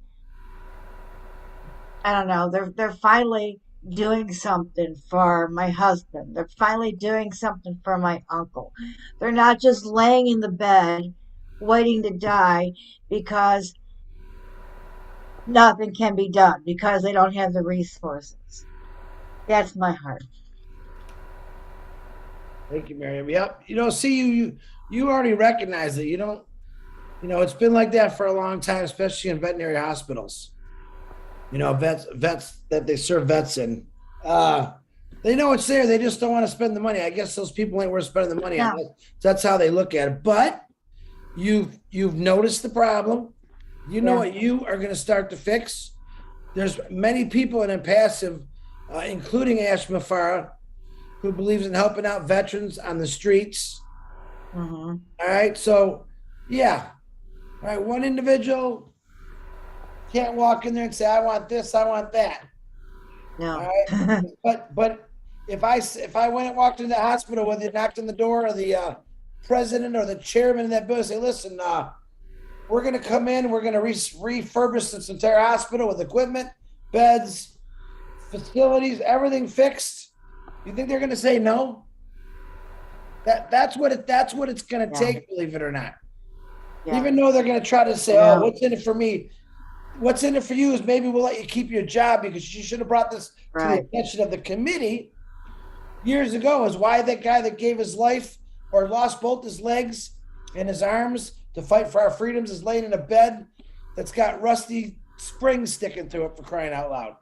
I don't know, they're finally doing something for my husband. They're finally doing something for my uncle. They're not just laying in the bed waiting to die because nothing can be done because they don't have the resources. That's my heart. Thank you, Miriam. Yep. See, you already recognize it. You don't, it's been like that for a long time, especially in veterinary hospitals. Vets that they serve vets in. They know it's there. They just don't want to spend the money. I guess those people ain't worth spending the money on. That's how they look at it. But you've noticed the problem. You know what you are going to start to fix. There's many people in ONPASSIVE, including Ash Mafara, who believes in helping out veterans on the streets. Mm-hmm. All right. So, yeah. All right. One individual can't walk in there and say, I want this, I want that. No. All right. but if I went and walked into the hospital, whether you knocked on the door or the president or the chairman of that building, say, listen, we're going to come in, we're going to refurbish this entire hospital with equipment, beds, facilities, everything fixed. You think they're going to say no? That's what it's going to take, believe it or not. Yeah. Even though they're going to try to say, oh, what's in it for me? What's in it for you is maybe we'll let you keep your job because you should have brought this to the attention of the committee years ago. Is why that guy that gave his life or lost both his legs and his arms to fight for our freedoms is laying in a bed that's got rusty springs sticking to it, for crying out loud.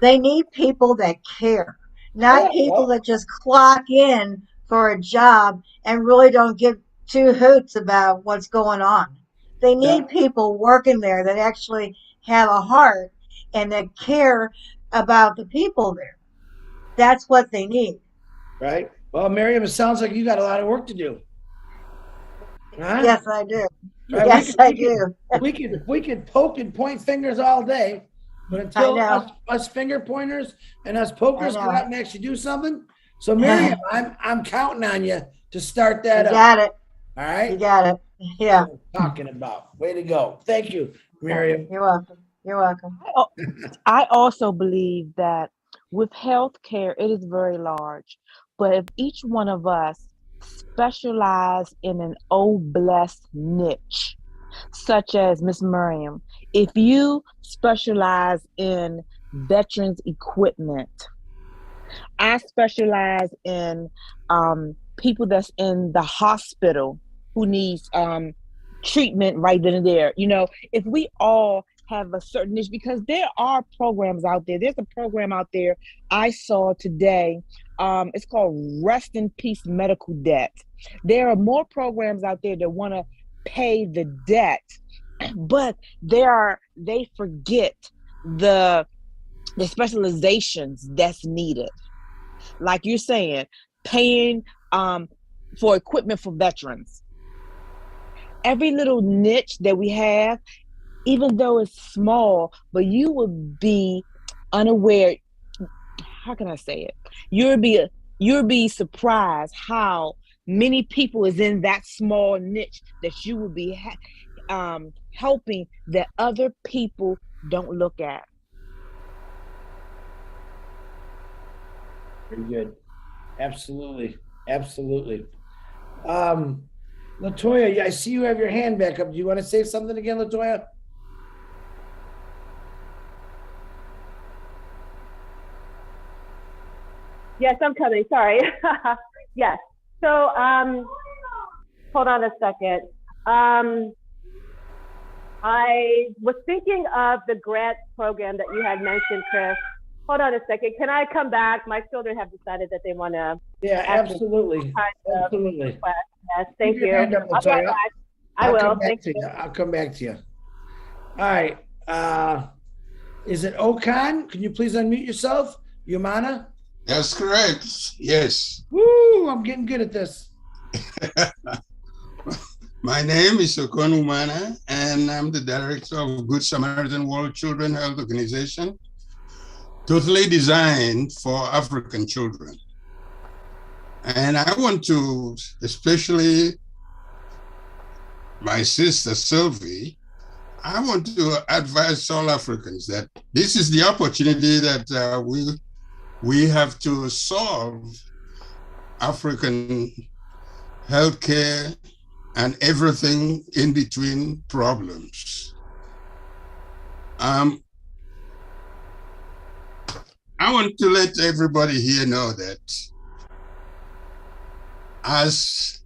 They need people that care, not people that just clock in for a job and really don't give two hoots about what's going on. They need people working there that actually have a heart and that care about the people there. That's what they need. Right. Well, Miriam, it sounds like you got a lot of work to do. Huh? Yes, I do. Right? Yes, I do. We could poke and point fingers all day, but until us finger pointers and us pokers go out and actually do something. So Miriam, I'm counting on you to start that up. You got it. All right. You got it. Yeah. Talking about. Way to go. Thank you, Miriam. You're welcome. You're welcome. I also believe that with healthcare, it is very large. But if each one of us specialize in an blessed niche, such as Miss Miriam, if you specialize in veterans equipment, I specialize in people that's in the hospital who needs treatment right then and there. If we all have a certain niche, because there are programs out there. There's a program out there I saw today. It's called Rest in Peace Medical Debt. There are more programs out there that want to pay the debt, but they forget the specializations that's needed. Like you're saying, paying for equipment for veterans. every little niche that we have, even though it's small, but you will be unaware. How can I say it? You'll be surprised how many people is in that small niche that you will be helping that other people don't look at. Very good. Absolutely. Absolutely. Latoya, I see you have your hand back up. Do you want to say something again, Latoya? Yes, I'm coming. Sorry. Yes. So, hold on a second. I was thinking of the grant program that you had mentioned, Chris. Hold on a second. Can I come back? My children have decided that they want to. Yeah, absolutely. Absolutely. Yes, thank you. Up, I'll be right back. I will. Thank you. I'll come back to you. All right. Is it Okan? Can you please unmute yourself? Yumana? That's correct. Yes. Woo, I'm getting good at this. My name is Okon Umana, and I'm the director of Good Samaritan World Children Health Organization, totally designed for African children. And I want to, especially my sister Sylvie, I want to advise all Africans that this is the opportunity that we have to solve African healthcare and everything in between problems. I want to let everybody here know that as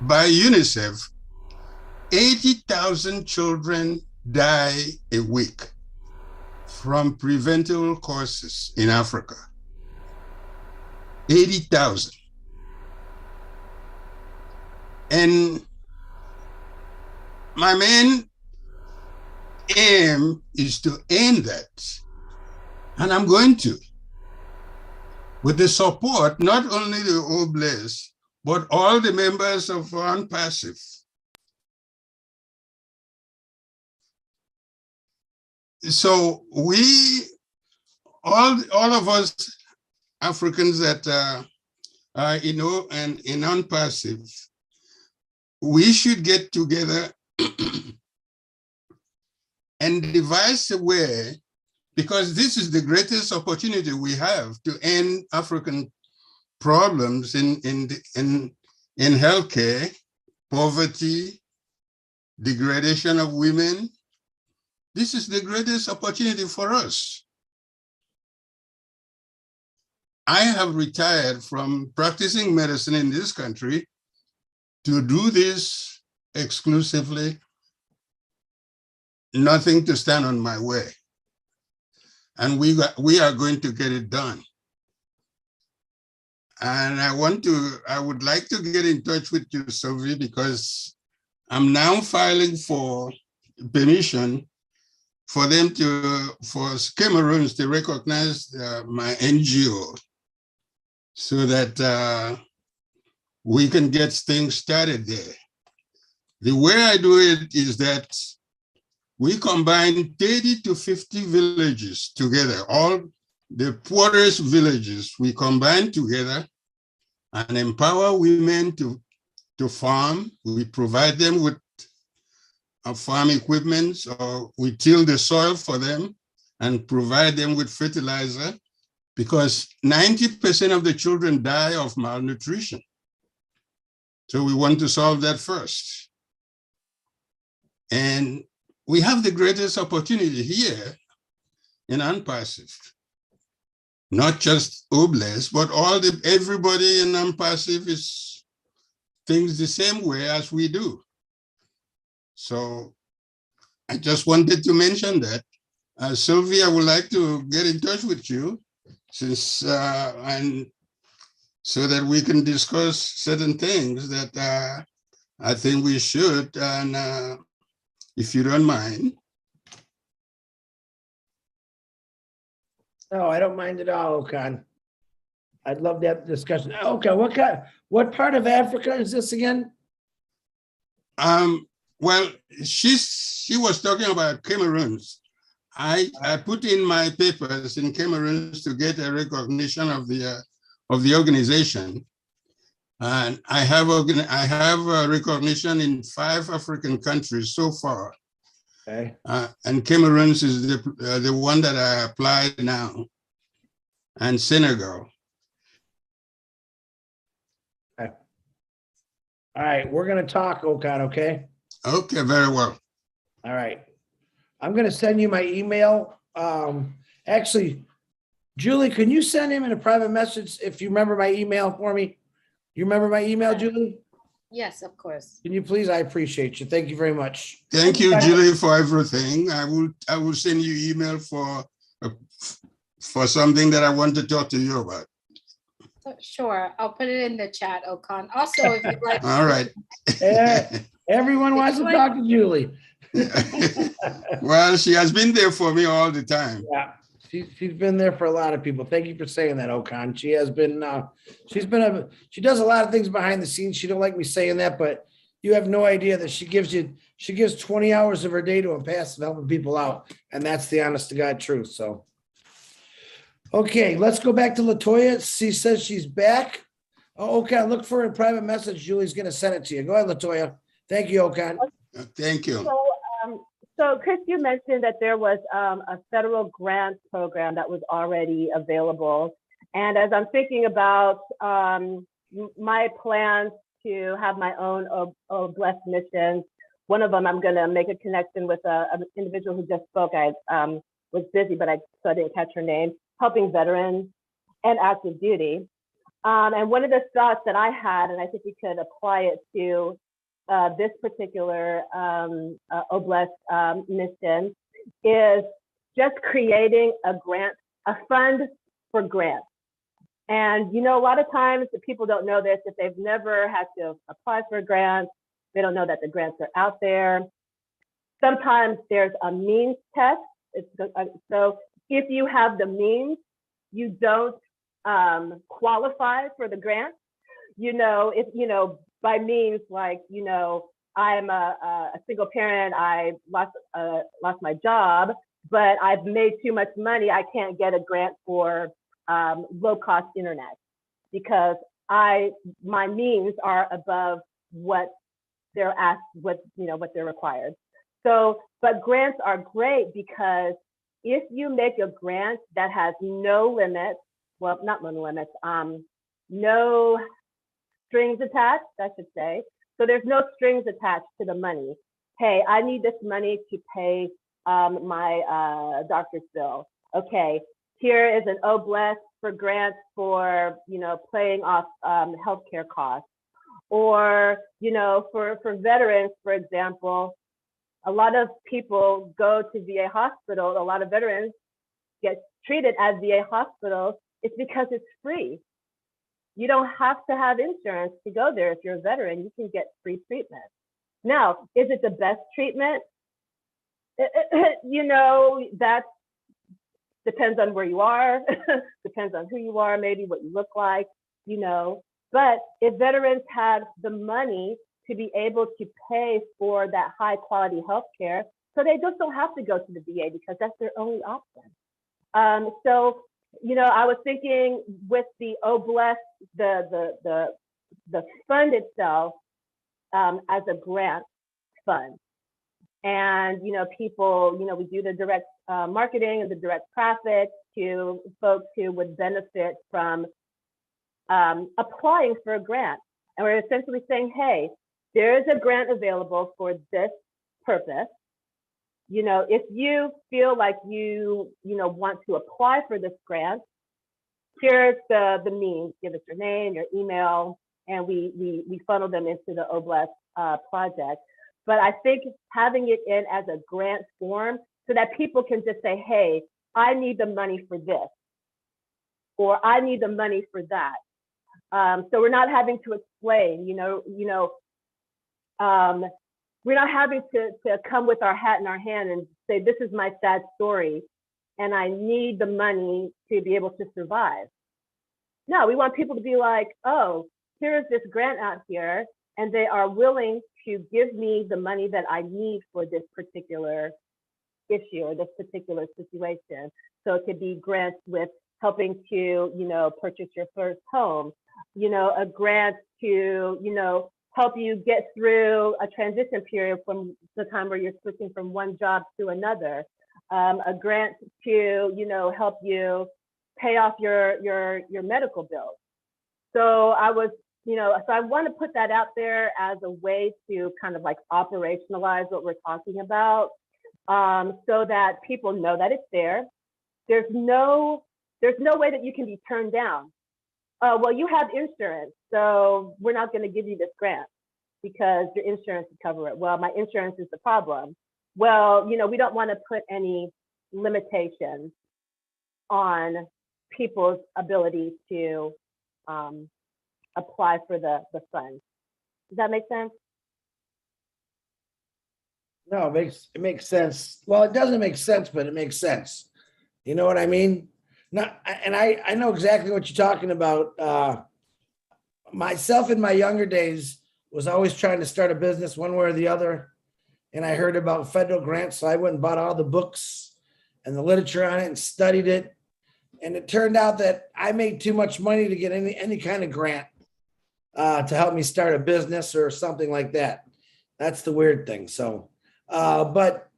by UNICEF, 80,000 children die a week from preventable causes in Africa. 80,000. And my main aim is to end that. And I'm going to, with the support, not only the OBLES, but all the members of ONPASSIVE. So all of us Africans that are in ONPASSIVE, we should get together and devise a way, because this is the greatest opportunity we have to end African problems in healthcare, poverty, degradation of women. This is the greatest opportunity for us. I have retired from practicing medicine in this country to do this exclusively, nothing to stand on my way. And we are going to get it done. And I would like to get in touch with you, Sylvie, because I'm now filing for permission for them for Cameroons to recognize my NGO so that we can get things started there. The way I do it is that we combine 30 to 50 villages together, all the poorest villages, we combine together and empower women to farm. We provide them with farm equipment, or we till the soil for them and provide them with fertilizer, because 90% of the children die of malnutrition. So we want to solve that first. And we have the greatest opportunity here in ONPASSIVE. Not just OBLES, but everybody in ONPASSIVE thinks the same way as we do. So I just wanted to mention that. Sylvie, I would like to get in touch with you and so that we can discuss certain things that I think we should, and if you don't mind. No, I don't mind at all, Okan. I'd love to have the discussion. Okay, what part of Africa is this again? Well, she was talking about Cameroons. I put in my papers in Cameroon to get a recognition of the organization, and I have a recognition in 5 African countries so far. Okay. And Cameroon is the one that I applied now, and Senegal. Okay. All right, we're gonna talk, Okan, okay? Okay, very well. All right. I'm gonna send you my email. Actually, Julie, can you send him in a private message if you remember my email for me? You remember my email, Julie? Yes, of course. Can you please? I appreciate you. Thank you very much. Thank you, Julie, for everything. I will send you email for something that I want to talk to you about. Sure, I'll put it in the chat, Okan. Also, if you'd like. All right. Yeah, everyone wants to talk to Julie. Well, she has been there for me all the time. Yeah, she's been there for a lot of people. Thank you for saying that, Okan. She has been. She does a lot of things behind the scenes. She don't like me saying that, but you have no idea that she gives 20 hours of her day to ONPASSIVE helping people out, and that's the honest to God truth. So, okay, let's go back to Latoya. She says she's back. Oh, Okan, look for a private message. Julie's going to send it to you. Go ahead, Latoya. Thank you, Okan. Thank you. So Chris, you mentioned that there was a federal grant program that was already available. And as I'm thinking about my plans to have my own blessed missions, one of them, I'm going to make a connection with an individual who just spoke. I was busy, so I didn't catch her name, helping veterans and active duty. And one of the thoughts that I had, and I think we could apply it to this particular Oblast mission, is just creating a fund for grants. And, you know, a lot of times the people don't know this, if they've never had to apply for grants, they don't know that the grants are out there. Sometimes there's a means test. So if you have the means, you don't qualify for the grant. You know, if, you know, by means like, you know, I'm a single parent, I lost my job, but I've made too much money, I can't get a grant for low-cost internet because my means are above what they're asked, what they're required. So, but grants are great because if you make a grant that has no limits, well, not no limits, no strings attached, I should say. So there's no strings attached to the money. Hey, I need this money to pay my doctor's bill. Okay, here is an Oblast for grants for, you know, paying off healthcare costs. Or, you know, for veterans, for example, a lot of people go to VA hospital, a lot of veterans get treated at VA hospitals. It's because it's free. You don't have to have insurance to go there. If you're a veteran, you can get free treatment. Now, is it the best treatment? You know, that depends on where you are, depends on who you are, maybe what you look like, you know. But if veterans had the money to be able to pay for that high quality healthcare, so they just don't have to go to the VA because that's their only option. So, you know, I was thinking with the Oblast, the fund itself as a grant fund. And, you know, people, you know, we do the direct marketing and the direct traffic to folks who would benefit from applying for a grant. And we're essentially saying, hey, there is a grant available for this purpose. You know, if you feel like you want to apply for this grant, here's the means. Give us your name, your email, and we funnel them into the Oblast project. But I think having it in as a grant form so that people can just say, hey, I need the money for this, or I need the money for that. So we're not having to explain, we're not having to come with our hat in our hand and say, this is my sad story, and I need the money to be able to survive. No, we want people to be like, oh, here is this grant out here. and they are willing to give me the money that I need for this particular issue or this particular situation. So it could be grants with helping to, purchase your first home, a grant to, help you get through a transition period from the time where you're switching from one job to another, a grant to, help you pay off your medical bills. So I was, so I want to put that out there as a way to kind of like operationalize what we're talking about, so that people know that it's there. There's no way that you can be turned down. Well, you have insurance, so we're not going to give you this grant because your insurance will cover it. Well, my insurance is the problem. Well, we don't want to put any limitations on people's ability to apply for the funds. Does that make sense? No, it makes sense. Well, it doesn't make sense, but it makes sense. You know what I mean? I know exactly what you're talking about. Myself in my younger days was always trying to start a business one way or the other. And I heard about federal grants. So I went and bought all the books and the literature on it and studied it. And it turned out that I made too much money to get any kind of grant to help me start a business or something like that. That's the weird thing. So, but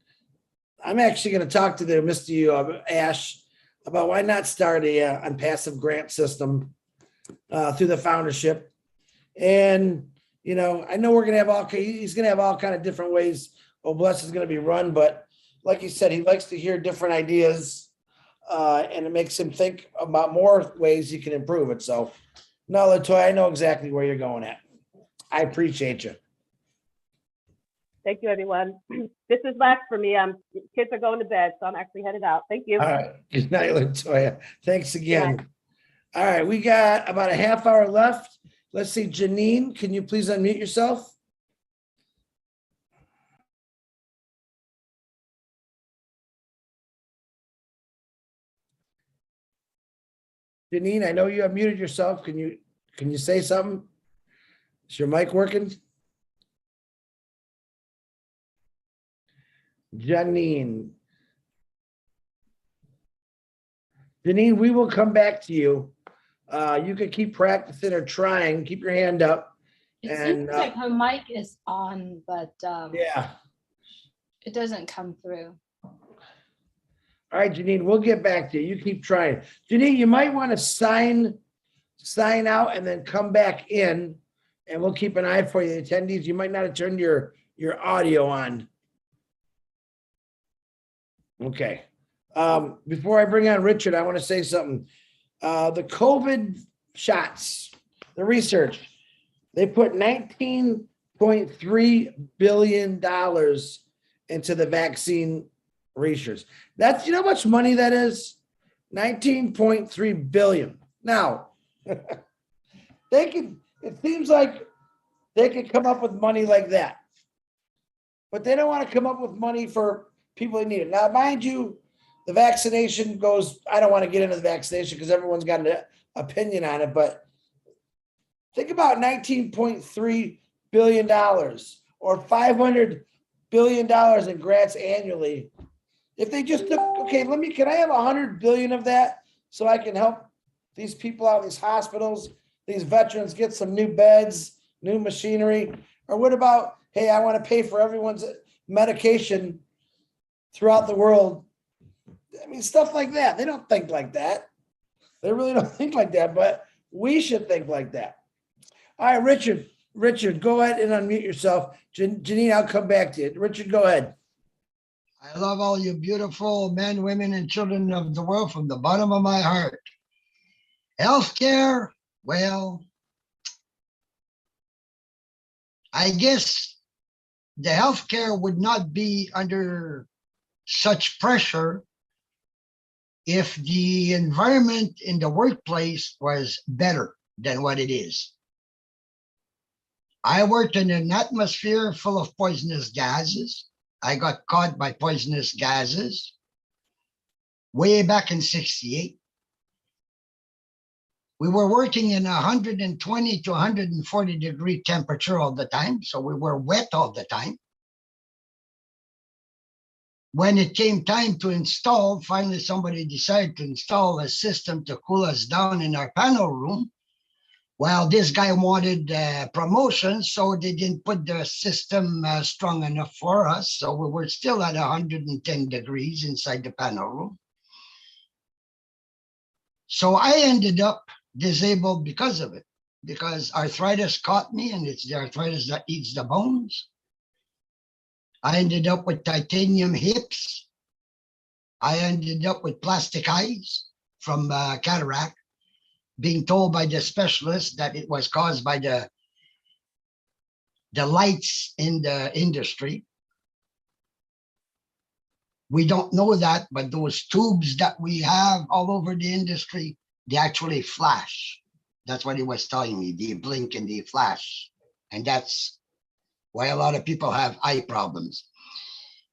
I'm actually going to talk to the Mr. Ash about why not start a ONPASSIVE grant system through the foundership. And, I know we're going to have he's going to have all kind of different ways OBLESS is going to be run, but like you said, he likes to hear different ideas and it makes him think about more ways he can improve it. So no, LaToya, I know exactly where you're going at. I appreciate you. Thank you, everyone. This is last for me. Kids are going to bed, so I'm actually headed out. Thank you. All right. Good night, LaToya. Thanks again. All right. We got about a half hour left. Let's see. Janine, can you please unmute yourself? Janine, I know you have muted yourself. Can you say something? Is your mic working? Janine, we will come back to you. You can keep practicing or trying. Keep your hand up. It seems like her mic is on, but yeah, it doesn't come through. All right, Janine, we'll get back to you. You keep trying. Janine, you might want to sign out and then come back in, and we'll keep an eye for you, attendees. You might not have turned your audio on. Okay. Before I bring on Richard, I want to say something. The COVID shots, the research, they put $19.3 billion into the vaccine research. That's, you know how much money that is? 19.3 billion. Now, it seems like they could come up with money like that, but they don't want to come up with money for people that need it. Now, mind you, the vaccination goes, I don't want to get into the vaccination because everyone's got an opinion on it, but think about $19.3 billion or $500 billion in grants annually. If they just took, okay, can I have 100 billion of that so I can help these people out in these hospitals, these veterans get some new beds, new machinery? Or what about, hey, I want to pay for everyone's medication throughout the world? I mean, stuff like that. They don't think like that. They really don't think like that, but we should think like that. All right, Richard, go ahead and unmute yourself. Janine, I'll come back to you. Richard, go ahead. I love all you beautiful men, women, and children of the world from the bottom of my heart. Healthcare, well, I guess the healthcare would not be under such pressure if the environment in the workplace was better than what it is. I worked in an atmosphere full of poisonous gases. I got caught by poisonous gases way back in '68. We were working in 120 to 140 degree temperature all the time, so we were wet all the time. When it came time to install, finally somebody decided to install a system to cool us down in our panel room. Well, this guy wanted promotion, so they didn't put the system strong enough for us. So we were still at 110 degrees inside the panel room. So I ended up disabled because of it, because arthritis caught me, and it's the arthritis that eats the bones. I ended up with titanium hips. I ended up with plastic eyes from cataract, being told by the specialist that it was caused by the lights in the industry. We don't know that, but those tubes that we have all over the industry, they actually flash. That's what he was telling me. They blink and they flash. And that's why a lot of people have eye problems.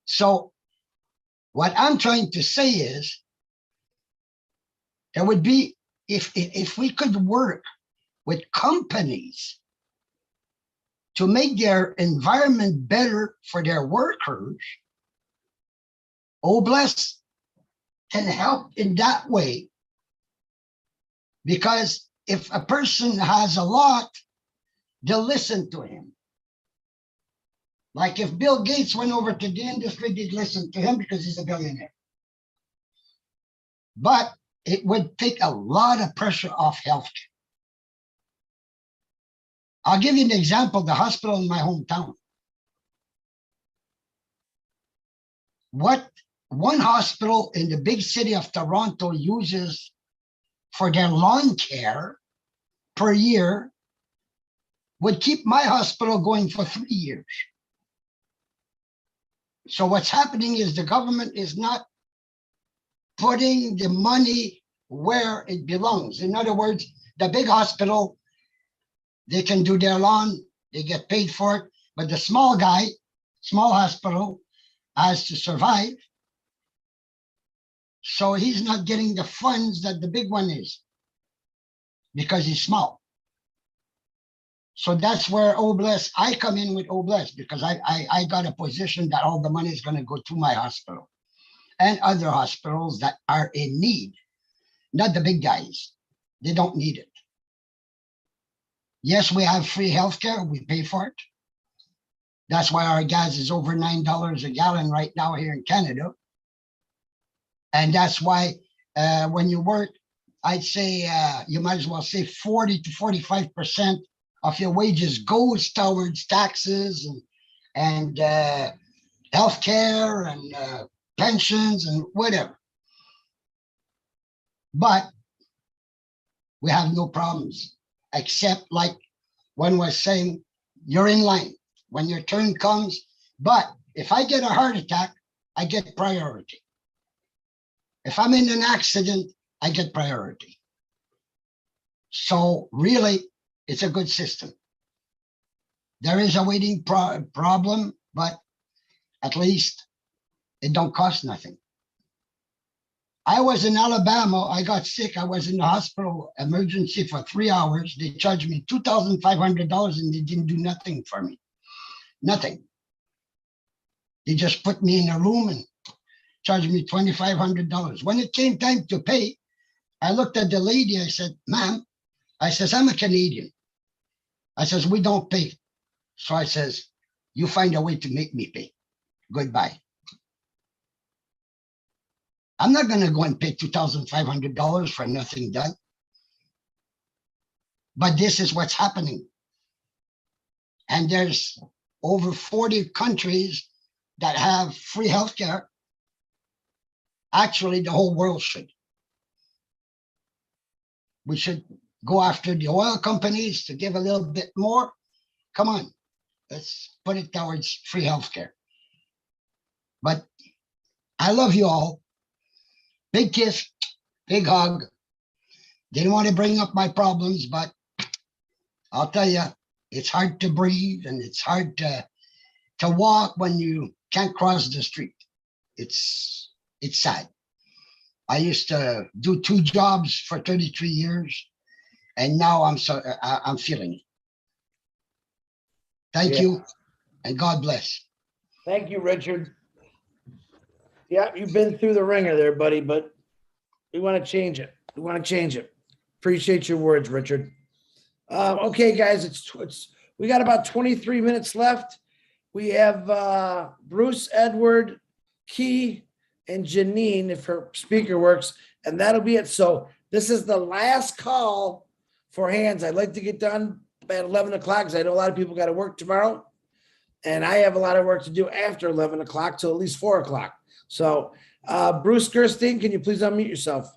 So what I'm trying to say is, there would be, if we could work with companies to make their environment better for their workers, OBLES can help in that way. Because if a person has a lot, they'll listen to him. Like if Bill Gates went over to the industry, they'd listen to him because he's a billionaire. But it would take a lot of pressure off healthcare. I'll give you an example, the hospital in my hometown. What one hospital in the big city of Toronto uses for their lawn care per year would keep my hospital going for 3 years. So what's happening is the government is not putting the money where it belongs. In other words, the big hospital, they can do their lawn, they get paid for it, but the small guy, small hospital, has to survive. So he's not getting the funds that the big one is because he's small. So that's where OBLES, I come in with OBLES because I got a position that all the money is going to go to my hospital and other hospitals that are in need, not the big guys. They don't need it. Yes, we have free healthcare. We pay for it. That's why our gas is over $9 a gallon right now here in Canada. And that's why when you work, I'd say you might as well say 40 to 45% of your wages goes towards taxes and healthcare and pensions and whatever. But we have no problems, except like one was saying, you're in line when your turn comes. But if I get a heart attack, I get priority. If I'm in an accident, I get priority. So really, it's a good system. There is a waiting problem, but at least it don't cost nothing. I was in Alabama. I got sick. I was in the hospital emergency for 3 hours. They charged me $2,500 and they didn't do nothing for me. Nothing. They just put me in a room and charged me $2,500. When it came time to pay, I looked at the lady. I said, ma'am, I says, I'm a Canadian. I says, we don't pay. So I says, you find a way to make me pay. Goodbye. I'm not going to go and pay $2,500 for nothing done. But this is what's happening. And there's over 40 countries that have free healthcare. Actually, the whole world should. We should go after the oil companies to give a little bit more. Come on, let's put it towards free healthcare. But I love you all. Big kiss, big hug. Didn't want to bring up my problems, but I'll tell you, it's hard to breathe and it's hard to walk when you can't cross the street. It's sad. I used to do 2 jobs for 33 years. and now I'm feeling. Thank you, and God bless. Thank you, Richard. Yeah, you've been through the ringer there, buddy, but we want to change it. We want to change it. Appreciate your words, Richard. Okay, guys, we got about 23 minutes left. We have Bruce, Edward, Key, and Janine, if her speaker works, and that'll be it. So this is the last call for hands. I'd like to get done at 11 o'clock because I know a lot of people got to work tomorrow. And I have a lot of work to do after 11 o'clock till at least 4 o'clock. So Bruce Gerstein, can you please unmute yourself?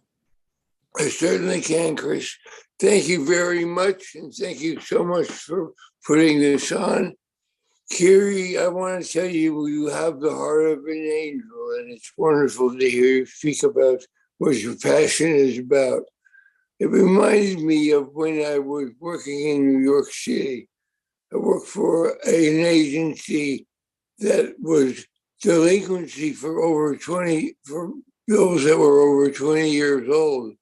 I certainly can, Chris. Thank you very much. And thank you so much for putting this on. Kiri, I want to tell you, you have the heart of an angel, and it's wonderful to hear you speak about what your passion is about. It reminded me of when I was working in New York City. I worked for an agency that was delinquency for for bills that were over 20 years old.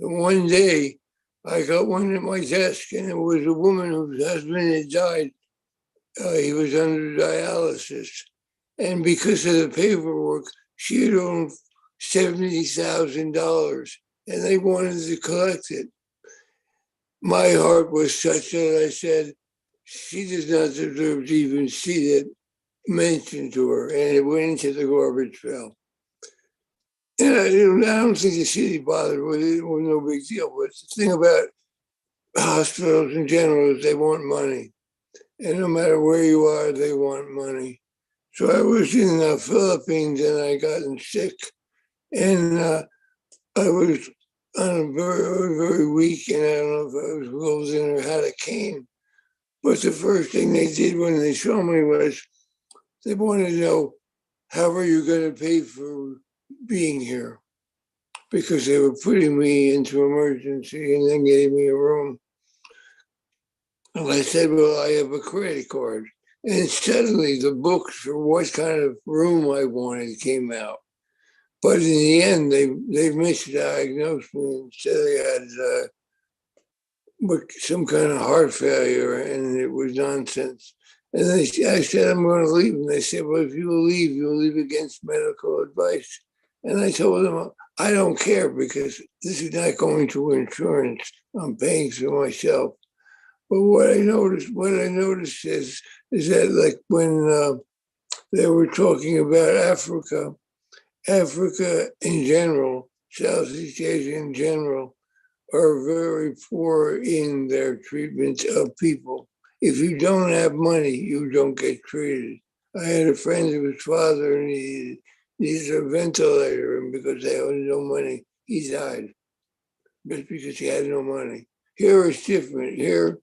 And one day I got one at my desk, and it was a woman whose husband had died. He was under dialysis. And because of the paperwork, she had owed $70,000, and they wanted to collect it. My heart was such that I said, she does not deserve to even see that mentioned to her, and it went into the garbage pail. And I don't think the city bothered with it. It was no big deal. But the thing about hospitals in general is they want money. And no matter where you are, they want money. So I was in the Philippines and I gotten sick. And I was on a very, very weak, and I don't know if I was wheeled or had a cane. But the first thing they did when they saw me was they wanted to know, how are you going to pay for being here? Because they were putting me into emergency and then gave me a room. And I said, well, I have a credit card. And suddenly the books for what kind of room I wanted came out. But in the end, they misdiagnosed me and said I had some kind of heart failure, and it was nonsense. And I said, I'm going to leave. And they said, well, if you leave, you'll leave against medical advice. And I told them, I don't care, because this is not going to insurance. I'm paying for myself. But what I noticed is that, like, when they were talking about Africa in general, Southeast Asia in general, are very poor in their treatment of people. If you don't have money, you don't get treated. I had a friend whose father needed a ventilator, and because they had no money, he died. Just because he had no money. Here it's different. Here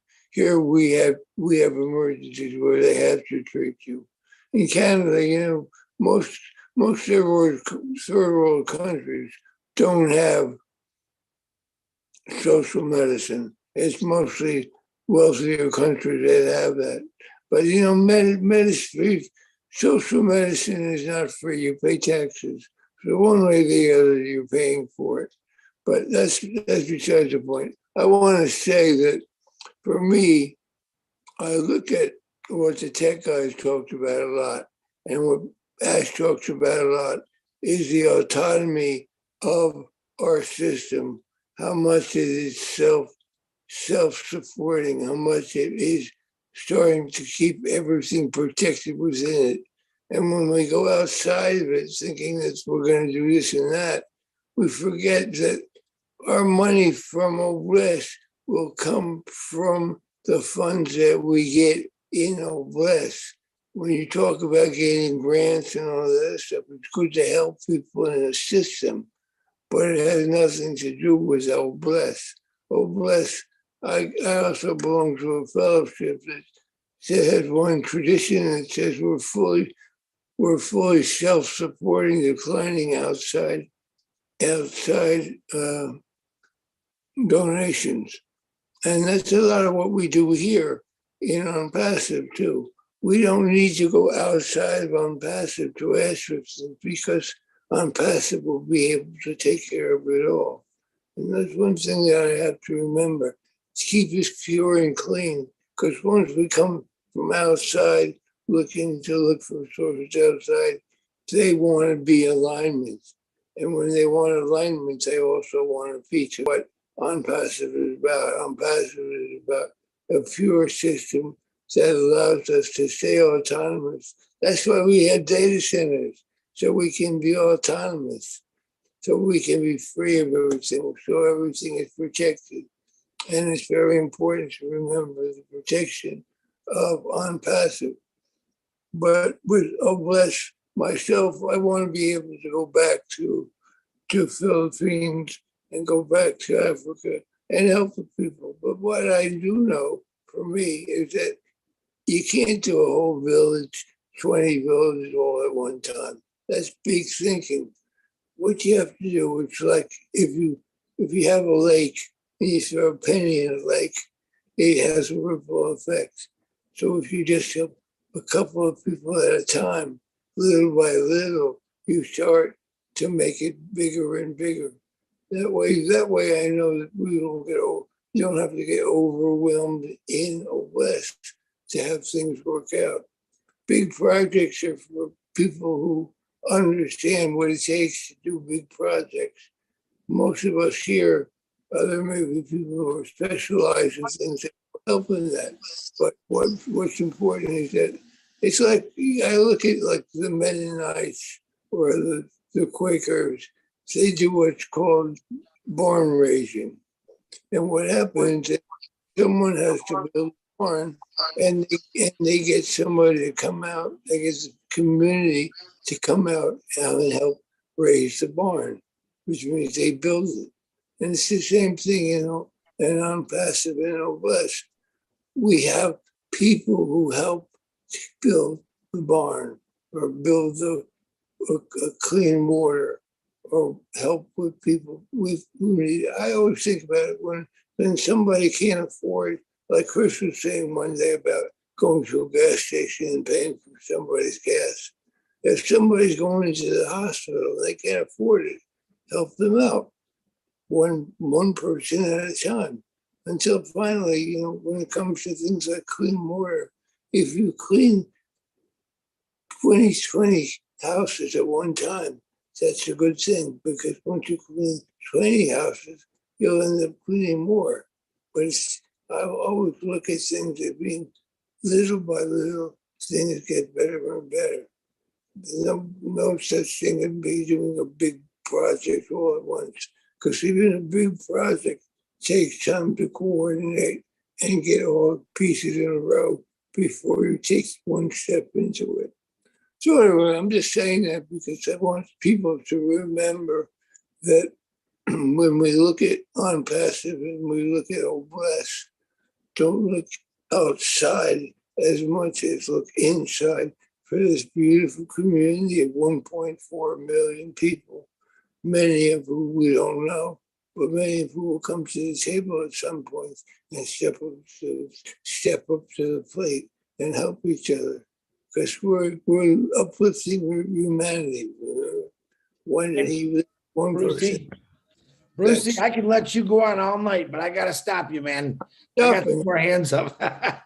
we have emergencies where they have to treat you. In Canada, most third world countries don't have social medicine. It's mostly wealthier countries that have that. But medicine, social medicine is not free. You pay taxes. So one way or the other, you're paying for it. But that's besides the point. I want to say that for me, I look at what the tech guys talked about a lot, and what Ash talks about a lot, is the autonomy of our system, how much it is self-supporting, how much it is starting to keep everything protected within it. And when we go outside of it, thinking that we're going to do this and that, we forget that our money from OBLESS will come from the funds that we get in OBLESS. When you talk about getting grants and all that stuff, it's good to help people in a system, but it has nothing to do with OBLESS. OBLESS, I also belong to a fellowship that has one tradition that says we're fully self-supporting, declining outside donations. And that's a lot of what we do here in ONPASSIVE too. We don't need to go outside of ONPASSIVE to ask for things, because ONPASSIVE will be able to take care of it all. And that's one thing that I have to remember. keep us pure and clean. Because once we come from outside, looking to look for sources outside, they want to be alignment. And when they want alignment, they also want to feature what ONPASSIVE is about. ONPASSIVE is about a pure system that allows us to stay autonomous. That's why we have data centers, so we can be autonomous, so we can be free of everything, so everything is protected. And it's very important to remember the protection of ONPASSIVE. But with OBLESS myself, I want to be able to go back to Philippines and go back to Africa and help the people. But what I do know for me is that you can't do a whole village, 20 villages all at one time. That's big thinking. What you have to do, it's like if you have a lake and you throw a penny in a lake, it has a ripple effect. So if you just help a couple of people at a time, little by little, you start to make it bigger and bigger. That way I know that we don't you don't have to get overwhelmed in OBLESS to have things work out. Big projects are for people who understand what it takes to do big projects. Most of us here, there may be people who are specialized in things that help in that. But what's important is that it's like, I look at like the Mennonites or the Quakers, they do what's called barn raising. And what happens is someone has to build a barn and they get somebody to come out, they get the community to come out and help raise the barn, which means they build it. And it's the same thing, in ONPASSIVE and OBLESS. We have people who help build the barn or build a clean water or help with people with who need it. I always think about it when somebody can't afford, like Chris was saying one day about going to a gas station and paying for somebody's gas. If somebody's going into the hospital, they can't afford it, help them out, one person at a time. Until finally, when it comes to things like clean water, if you clean 20 houses at one time, that's a good thing, because once you clean 20 houses, you'll end up cleaning more. But I always look at things as being little by little, things get better and better. There's no such thing as be doing a big project all at once, because even a big project takes time to coordinate and get all pieces in a row before you take one step into it. So anyway, I'm just saying that because I want people to remember that when we look at ONPASSIVE and we look at OBLESS, don't look outside as much as look inside for this beautiful community of 1.4 million people, many of whom we don't know, but many of whom will come to the table at some point and step up to the plate and help each other. Because we're uplifting humanity. One person. Brucey, I can let you go on all night, but I got to stop you, man. I got some more hands up.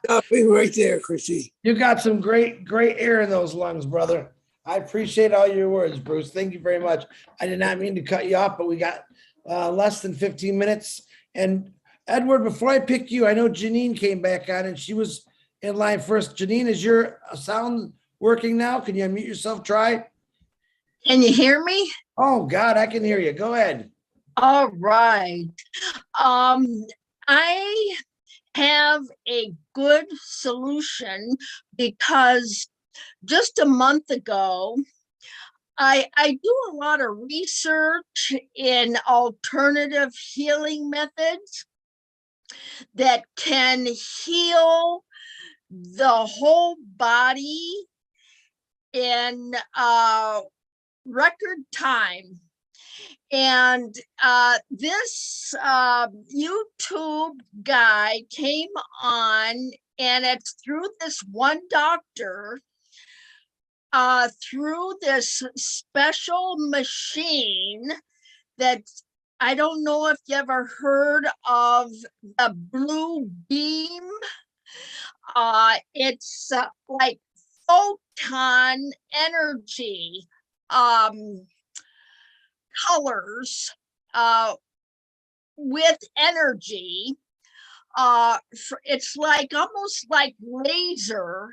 Stopping right there, Chrissy. You got some great air in those lungs, brother. I appreciate all your words, Bruce. Thank you very much. I did not mean to cut you off, but we got less than 15 minutes. And Edward, before I pick you, I know Janine came back on and she was in line first. Janine, is your sound working now? Can you unmute yourself? Try. Can you hear me? Oh, God, I can hear you. Go ahead. All right. I have a good solution because just a month ago, I do a lot of research in alternative healing methods that can heal the whole body in record time. And this YouTube guy came on, and it's through this one doctor, through this special machine that I don't know if you ever heard of the blue beam. It's like photon energy colors with energy. It's like almost like laser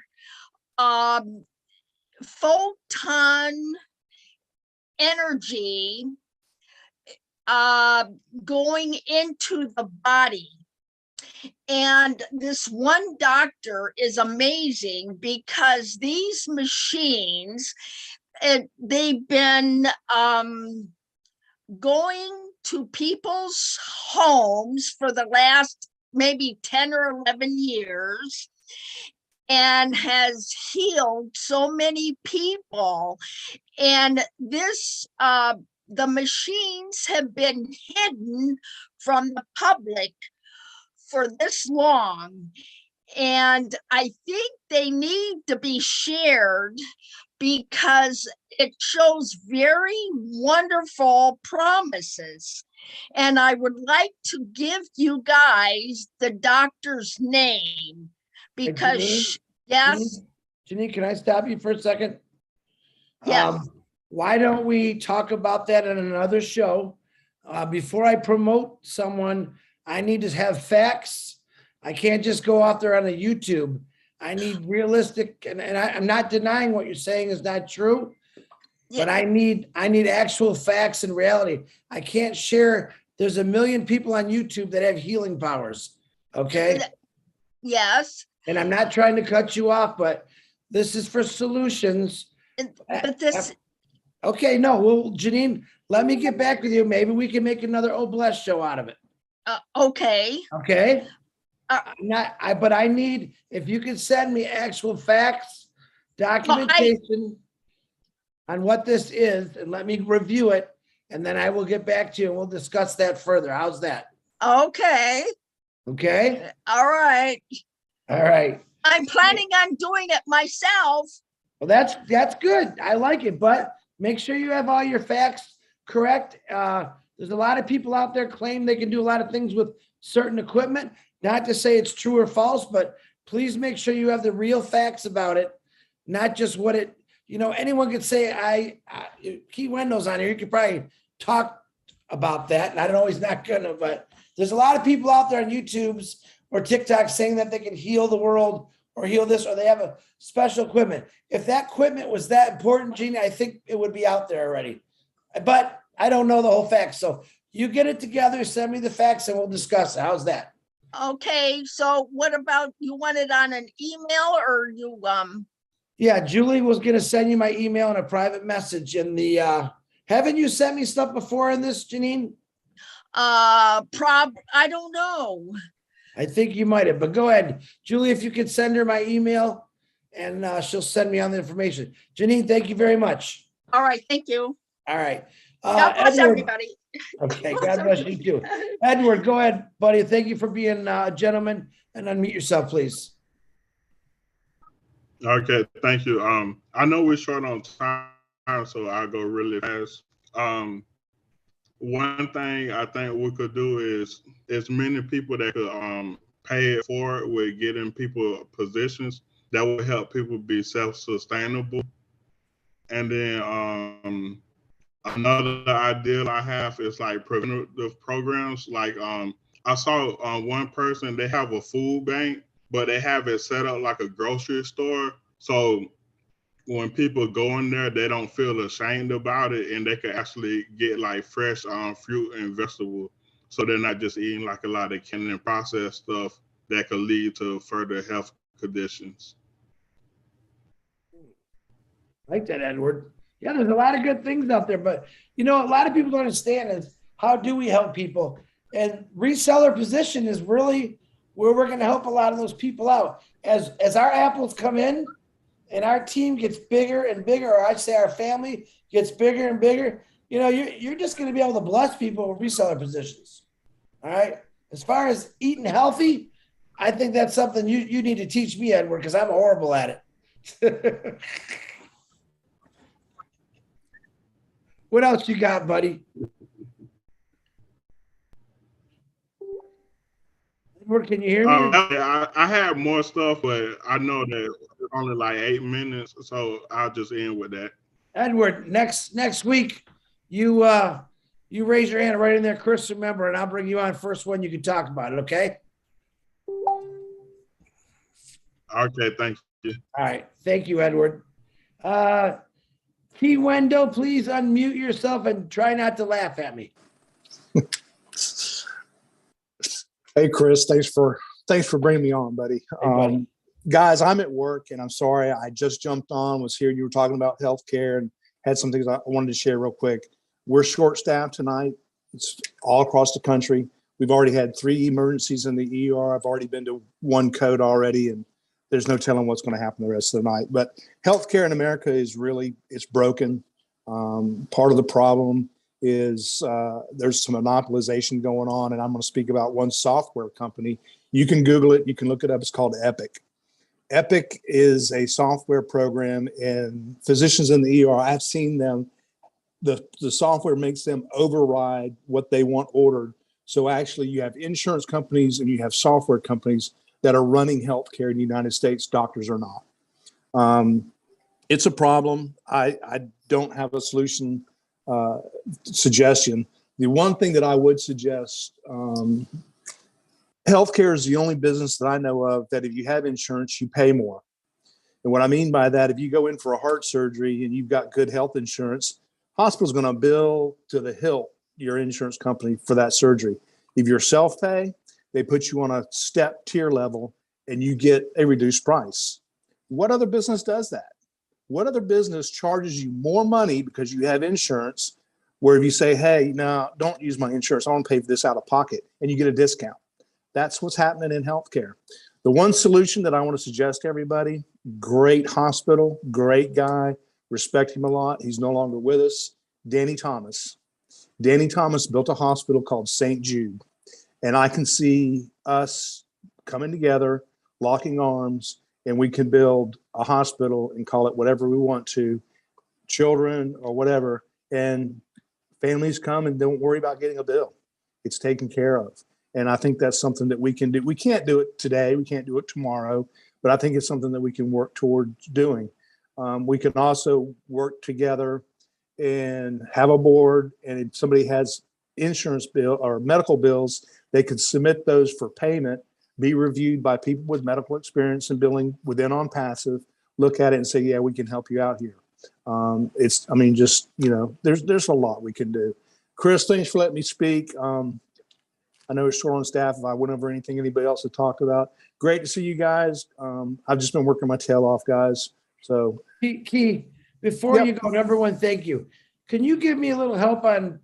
photon energy going into the body. And this one doctor is amazing because these machines, they've been going to people's homes for the last maybe 10 or 11 years and has healed so many people. And this, the machines have been hidden from the public for this long. And I think they need to be shared because it shows very wonderful promises. And I would like to give you guys the doctor's name because, yes. Janine, can I stop you for a second? Yes. Why don't we talk about that in another show? Before I promote someone, I need to have facts. I can't just go out there on a YouTube. I need realistic, and I'm not denying what you're saying is not true, but I need actual facts and reality. I can't share. There's a million people on YouTube that have healing powers. Okay. Yes. And I'm not trying to cut you off, but this is for solutions. But this. Okay, no, well, Janine, let me get back with you. Maybe we can make another Oh Bless show out of it. Okay. Okay. But I need, if you could send me actual facts, documentation on what this is, and let me review it, and then I will get back to you and we'll discuss that further. How's that? Okay. Okay. All right. All right. I'm planning on doing it myself. Well, that's good. I like it, but make sure you have all your facts correct. There's a lot of people out there claim they can do a lot of things with certain equipment. Not to say it's true or false, but please make sure you have the real facts about it, not just what it, anyone could say, Key Wendell's on here. You could probably talk about that. And I don't know, he's not gonna, but there's a lot of people out there on YouTube's or TikTok saying that they can heal the world or heal this, or they have a special equipment. If that equipment was that important, Jeannie, I think it would be out there already. But I don't know the whole facts. So you get it together, send me the facts, and we'll discuss it. How's that? Okay, so what about, you want it on an email or you Yeah, Julie was gonna send you my email and a private message in the haven't you sent me stuff before in this, Janine? I don't know. I think you might have, but go ahead. Julie, if you could send her my email and she'll send me on the information. Janine, thank you very much. All right, thank you. All right. God bless Edward, everybody. okay, God bless you too. Edward, go ahead, buddy. Thank you for being a gentleman, and unmute yourself, please. Okay, thank you. I know we're short on time, so I'll go really fast. One thing I think we could do is as many people that could pay it forward with getting people positions that will help people be self-sustainable. And then another ideal I have is like preventative programs. Like I saw one person, they have a food bank, but they have it set up like a grocery store. So when people go in there, they don't feel ashamed about it, and they can actually get like fresh fruit and vegetables. So they're not just eating like a lot of canned and processed stuff that could lead to further health conditions. Like that, Edward. Yeah, there's a lot of good things out there, but a lot of people don't understand is how do we help people? And reseller position is really where we're going to help a lot of those people out. As our apples come in and our team gets bigger and bigger, or I'd say our family gets bigger and bigger, you're just going to be able to bless people with reseller positions. All right. As far as eating healthy, I think that's something you need to teach me, Edward, because I'm horrible at it. What else you got, buddy? Can you hear me? I have more stuff, but I know that it's only like 8 minutes, so I'll just end with that. Edward, next week, you raise your hand right in there, Chris, remember, and I'll bring you on first one. You can talk about it, okay? Okay, thank you. All right. Thank you, Edward. T. Wendell, please unmute yourself and try not to laugh at me. Hey, Chris, thanks for bringing me on, buddy. Hey, buddy. Guys, I'm at work and I'm sorry. I just jumped on, was here. You were talking about healthcare and had some things I wanted to share real quick. We're short-staffed tonight. It's all across the country. We've already had 3 emergencies in the ER. I've already been to 1 code already, and there's no telling what's going to happen the rest of the night. But healthcare in America is it's broken. Part of the problem is there's some monopolization going on, and I'm going to speak about one software company. You can Google it. You can look it up. It's called Epic. Epic is a software program, and physicians in the ER, I've seen them, the software makes them override what they want ordered. So actually you have insurance companies and you have software companies that are running healthcare in the United States. Doctors are not. It's a problem. I don't have a solution suggestion. The one thing that I would suggest, healthcare is the only business that I know of that if you have insurance, you pay more. And what I mean by that, if you go in for a heart surgery and you've got good health insurance, hospital's going to bill to the hilt your insurance company for that surgery. If you're self-pay, they put you on a step tier level and you get a reduced price. What other business does that? What other business charges you more money because you have insurance, where if you say, hey, no, don't use my insurance, I want to pay for this out of pocket, and you get a discount? That's what's happening in healthcare. The one solution that I want to suggest to everybody, great hospital, great guy, respect him a lot. He's no longer with us. Danny Thomas. Danny Thomas built a hospital called St. Jude. And I can see us coming together, locking arms, and we can build a hospital and call it whatever we want to, children or whatever. And families come and don't worry about getting a bill. It's taken care of. And I think that's something that we can do. We can't do it today. We can't do it tomorrow. But I think it's something that we can work towards doing. We can also work together and have a board. And if somebody has insurance bill or medical bills, they could submit those for payment, be reviewed by people with medical experience and billing within ONPASSIVE, look at it and say, yeah, we can help you out here. There's a lot we can do. Chris, thanks for letting me speak. I know it's short on staff. If I went over anything anybody else had talked about, great to see you guys. I've just been working my tail off, guys. So Key, before you go, number one, thank you. Can you give me a little help on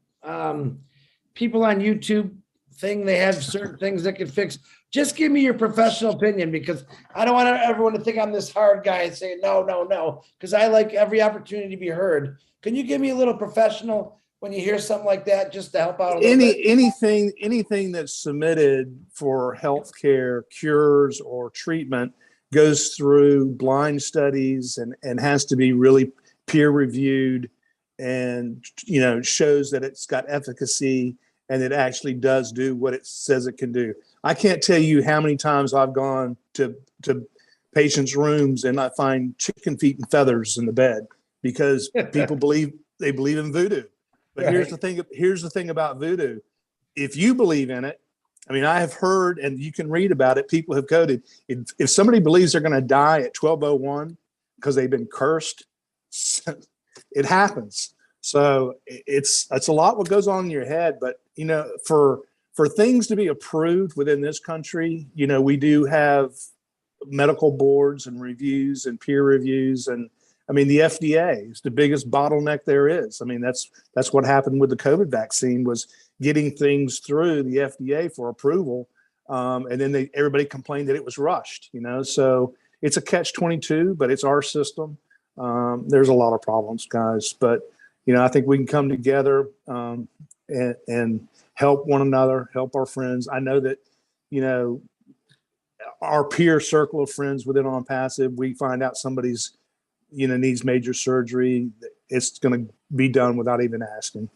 people on YouTube thing? They have certain things that can fix. Just give me your professional opinion, because I don't want everyone to think I'm this hard guy and say no, because I like every opportunity to be heard. Can you give me a little professional when you hear something like that, just to help out a little bit? Anything that's submitted for healthcare cures or treatment goes through blind studies and has to be really peer reviewed, and shows that it's got efficacy and it actually does do what it says it can do. I can't tell you how many times I've gone to patients' rooms and I find chicken feet and feathers in the bed because people believe in voodoo. But here's the thing about voodoo. If you believe in it, I mean, I have heard, and you can read about it, people have coded, if somebody believes they're going to die at 12:01 because they've been cursed, it happens. So it's a lot what goes on in your head. But, for things to be approved within this country, we do have medical boards and reviews and peer reviews. And I mean, the FDA is the biggest bottleneck there is. I mean, that's what happened with the COVID vaccine, was getting things through the FDA for approval. And then everybody complained that it was rushed, so it's a catch-22, but it's our system. There's a lot of problems, guys, but, I think we can come together and help one another, help our friends. I know that, our peer circle of friends within ONPASSIVE, we find out somebody's, needs major surgery, it's going to be done without even asking.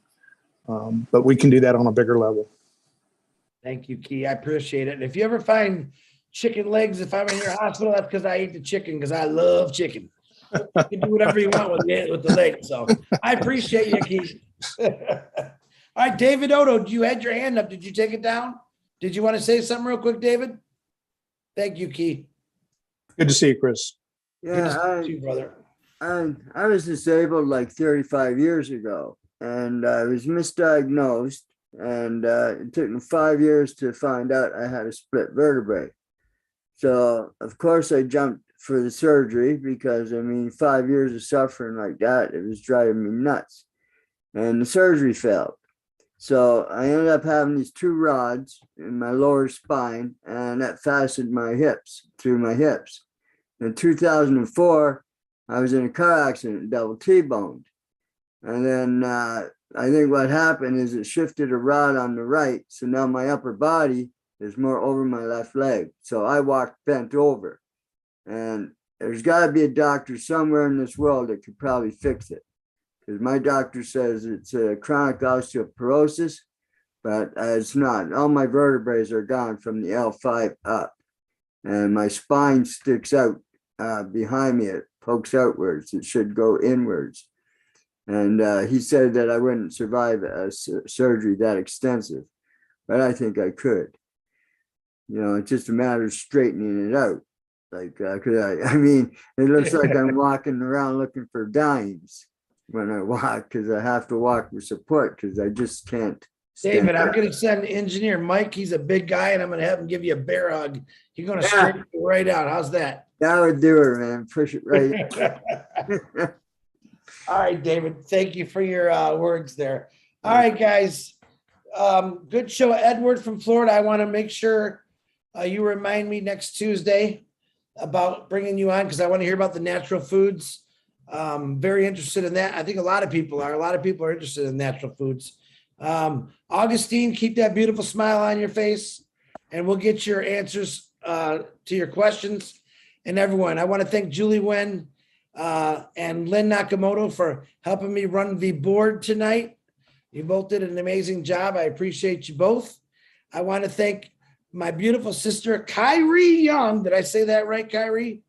But we can do that on a bigger level. Thank you, Key. I appreciate it. And if you ever find chicken legs, if I'm in your hospital, that's because I ate the chicken because I love chicken. You can do whatever you want with the legs. So I appreciate you, Key. All right, David Odo, you had your hand up. Did you take it down? Did you want to say something real quick, David? Thank you, Key. Good to see you, Chris. Yeah, you, brother. I was disabled like 35 years ago, and I was misdiagnosed, and it took me 5 years to find out I had a split vertebrae. So, of course, I jumped for the surgery because, I mean, 5 years of suffering like that, it was driving me nuts. And the surgery failed. So I ended up having these 2 rods in my lower spine, and that fastened my hips through my hips. In 2004, I was in a car accident, double T-boned. And then I think what happened is it shifted a rod on the right. So now my upper body is more over my left leg. So I walked bent over. And there's got to be a doctor somewhere in this world that could probably fix it. Because my doctor says it's a chronic osteoporosis, but it's not. All my vertebrae are gone from the L5 up. And my spine sticks out behind me. It pokes outwards. It should go inwards. And he said that I wouldn't survive a surgery that extensive, but I think I could. You know, it's just a matter of straightening it out. Like, cause I mean, it looks like I'm walking around looking for dimes when I walk, because I have to walk with support because I just can't. David, I'm going to send engineer Mike. He's a big guy, and I'm going to have him give you a bear hug. He's going to straighten you right out. How's that? That would do it, man. Push it right. All right, David. Thank you for your words there. All right, guys. Good show. Edward from Florida. I want to make sure you remind me next Tuesday about bringing you on, because I want to hear about the natural foods. Very interested in that. I think a lot of people are. A lot of people are interested in natural foods. Augustine, keep that beautiful smile on your face, and we'll get your answers to your questions. And everyone, I want to thank Julie Wen and Lynn Nakamoto for helping me run the board tonight. You both did an amazing job. I appreciate you both. I want to thank my beautiful sister, Kyrie Young. Did I say that right, Kyrie?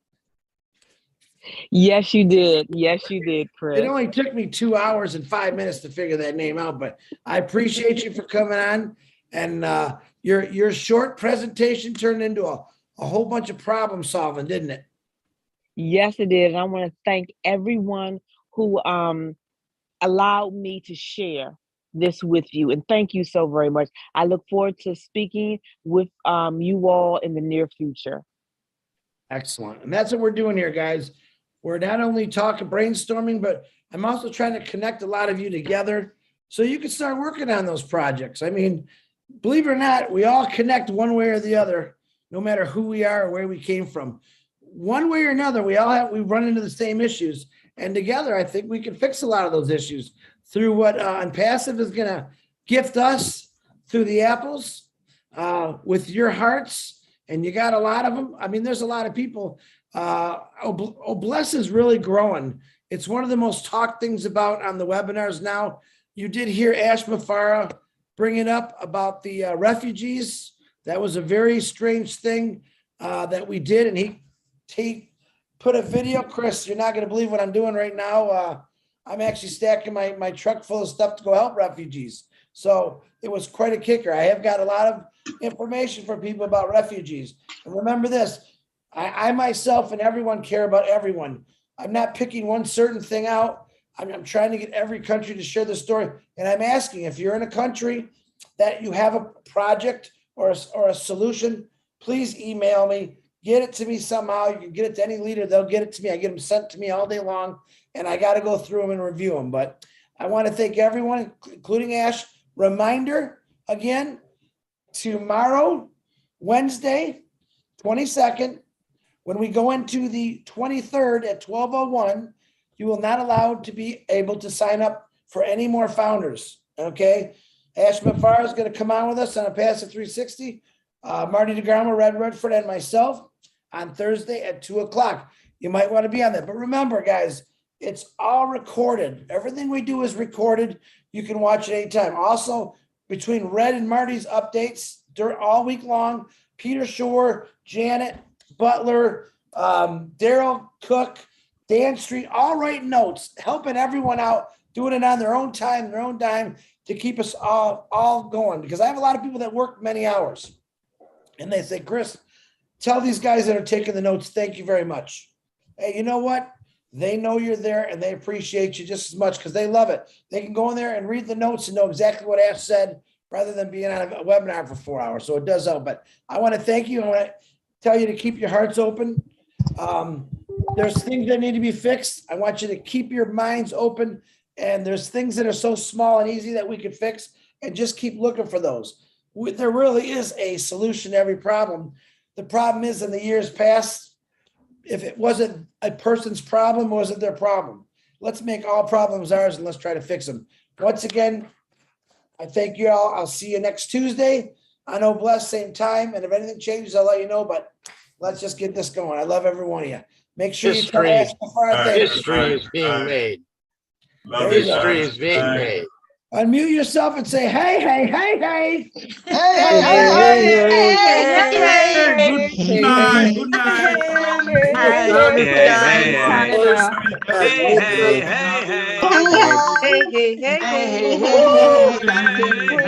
Yes, you did. Yes, you did, Chris. It only took me 2 hours and 5 minutes to figure that name out, but I appreciate you for coming on. And your short presentation turned into a whole bunch of problem solving, didn't it? Yes, it did. And I want to thank everyone who allowed me to share this with you. And thank you so very much. I look forward to speaking with you all in the near future. Excellent. And that's what we're doing here, guys. We're not only talking brainstorming, but I'm also trying to connect a lot of you together so you can start working on those projects. I mean, believe it or not, we all connect one way or the other, no matter who we are or where we came from. One way or another, we run into the same issues. And together, I think we can fix a lot of those issues through what ONPASSIVE is going to gift us through the apples with your hearts. And you got a lot of them. I mean, there's a lot of people. Bless is really growing. It's one of the most talked things about on the webinars now. You did hear Ash Mafara bring it up about the refugees. That was a very strange thing that we did. And he put a video. Chris, you're not going to believe what I'm doing right now. I'm actually stacking my truck full of stuff to go help refugees. So it was quite a kicker. I have got a lot of information for people about refugees. And remember this, I myself and everyone care about everyone. I'm not picking one certain thing out. I'm trying to get every country to share the story. And I'm asking, if you're in a country that you have a project or a solution, please email me. Get it to me somehow. You can get it to any leader. They'll get it to me. I get them sent to me all day long, and I got to go through them and review them. But I want to thank everyone, including Ash. Reminder again, tomorrow, Wednesday, 22nd, when we go into the 23rd at 12:01, you will not allowed to be able to sign up for any more founders. Okay. Ash Mafara is going to come on with us on ONPASSIVE 360. Marty DeGarmo, Red Redford, and myself on Thursday at 2:00. You might want to be on that. But remember, guys, it's all recorded. Everything we do is recorded. You can watch it anytime. Also, between Red and Marty's updates all week long. Peter Shore, Janet Butler, Daryl Cook, Dan Street, all writing notes, helping everyone out, doing it on their own time, their own dime to keep us all going. Because I have a lot of people that work many hours. And they say, Chris, tell these guys that are taking the notes, thank you very much. Hey, you know what? They know you're there and they appreciate you just as much because they love it. They can go in there and read the notes and know exactly what Ash said rather than being on a webinar for 4 hours. So it does help. But I want to thank you. I want to tell you to keep your hearts open. There's things that need to be fixed. I want you to keep your minds open. And there's things that are so small and easy that we could fix, and just keep looking for those. There really is a solution to every problem. The problem is, in the years past, if it wasn't a person's problem, it wasn't their problem. Let's make all problems ours and let's try to fix them. Once again, I thank you all. I'll see you next Tuesday. I know, bless, same time. And if anything changes, I'll let you know. But let's just get this going. I love every one of you. Make sure you tell Ash before I thank you. History is being made. History is being made. Unmute yourself and say, hey, hey, hey, hey. Hey, Good night. Good night. Hey, hey, hey, hey, hey, hey, hey, hey.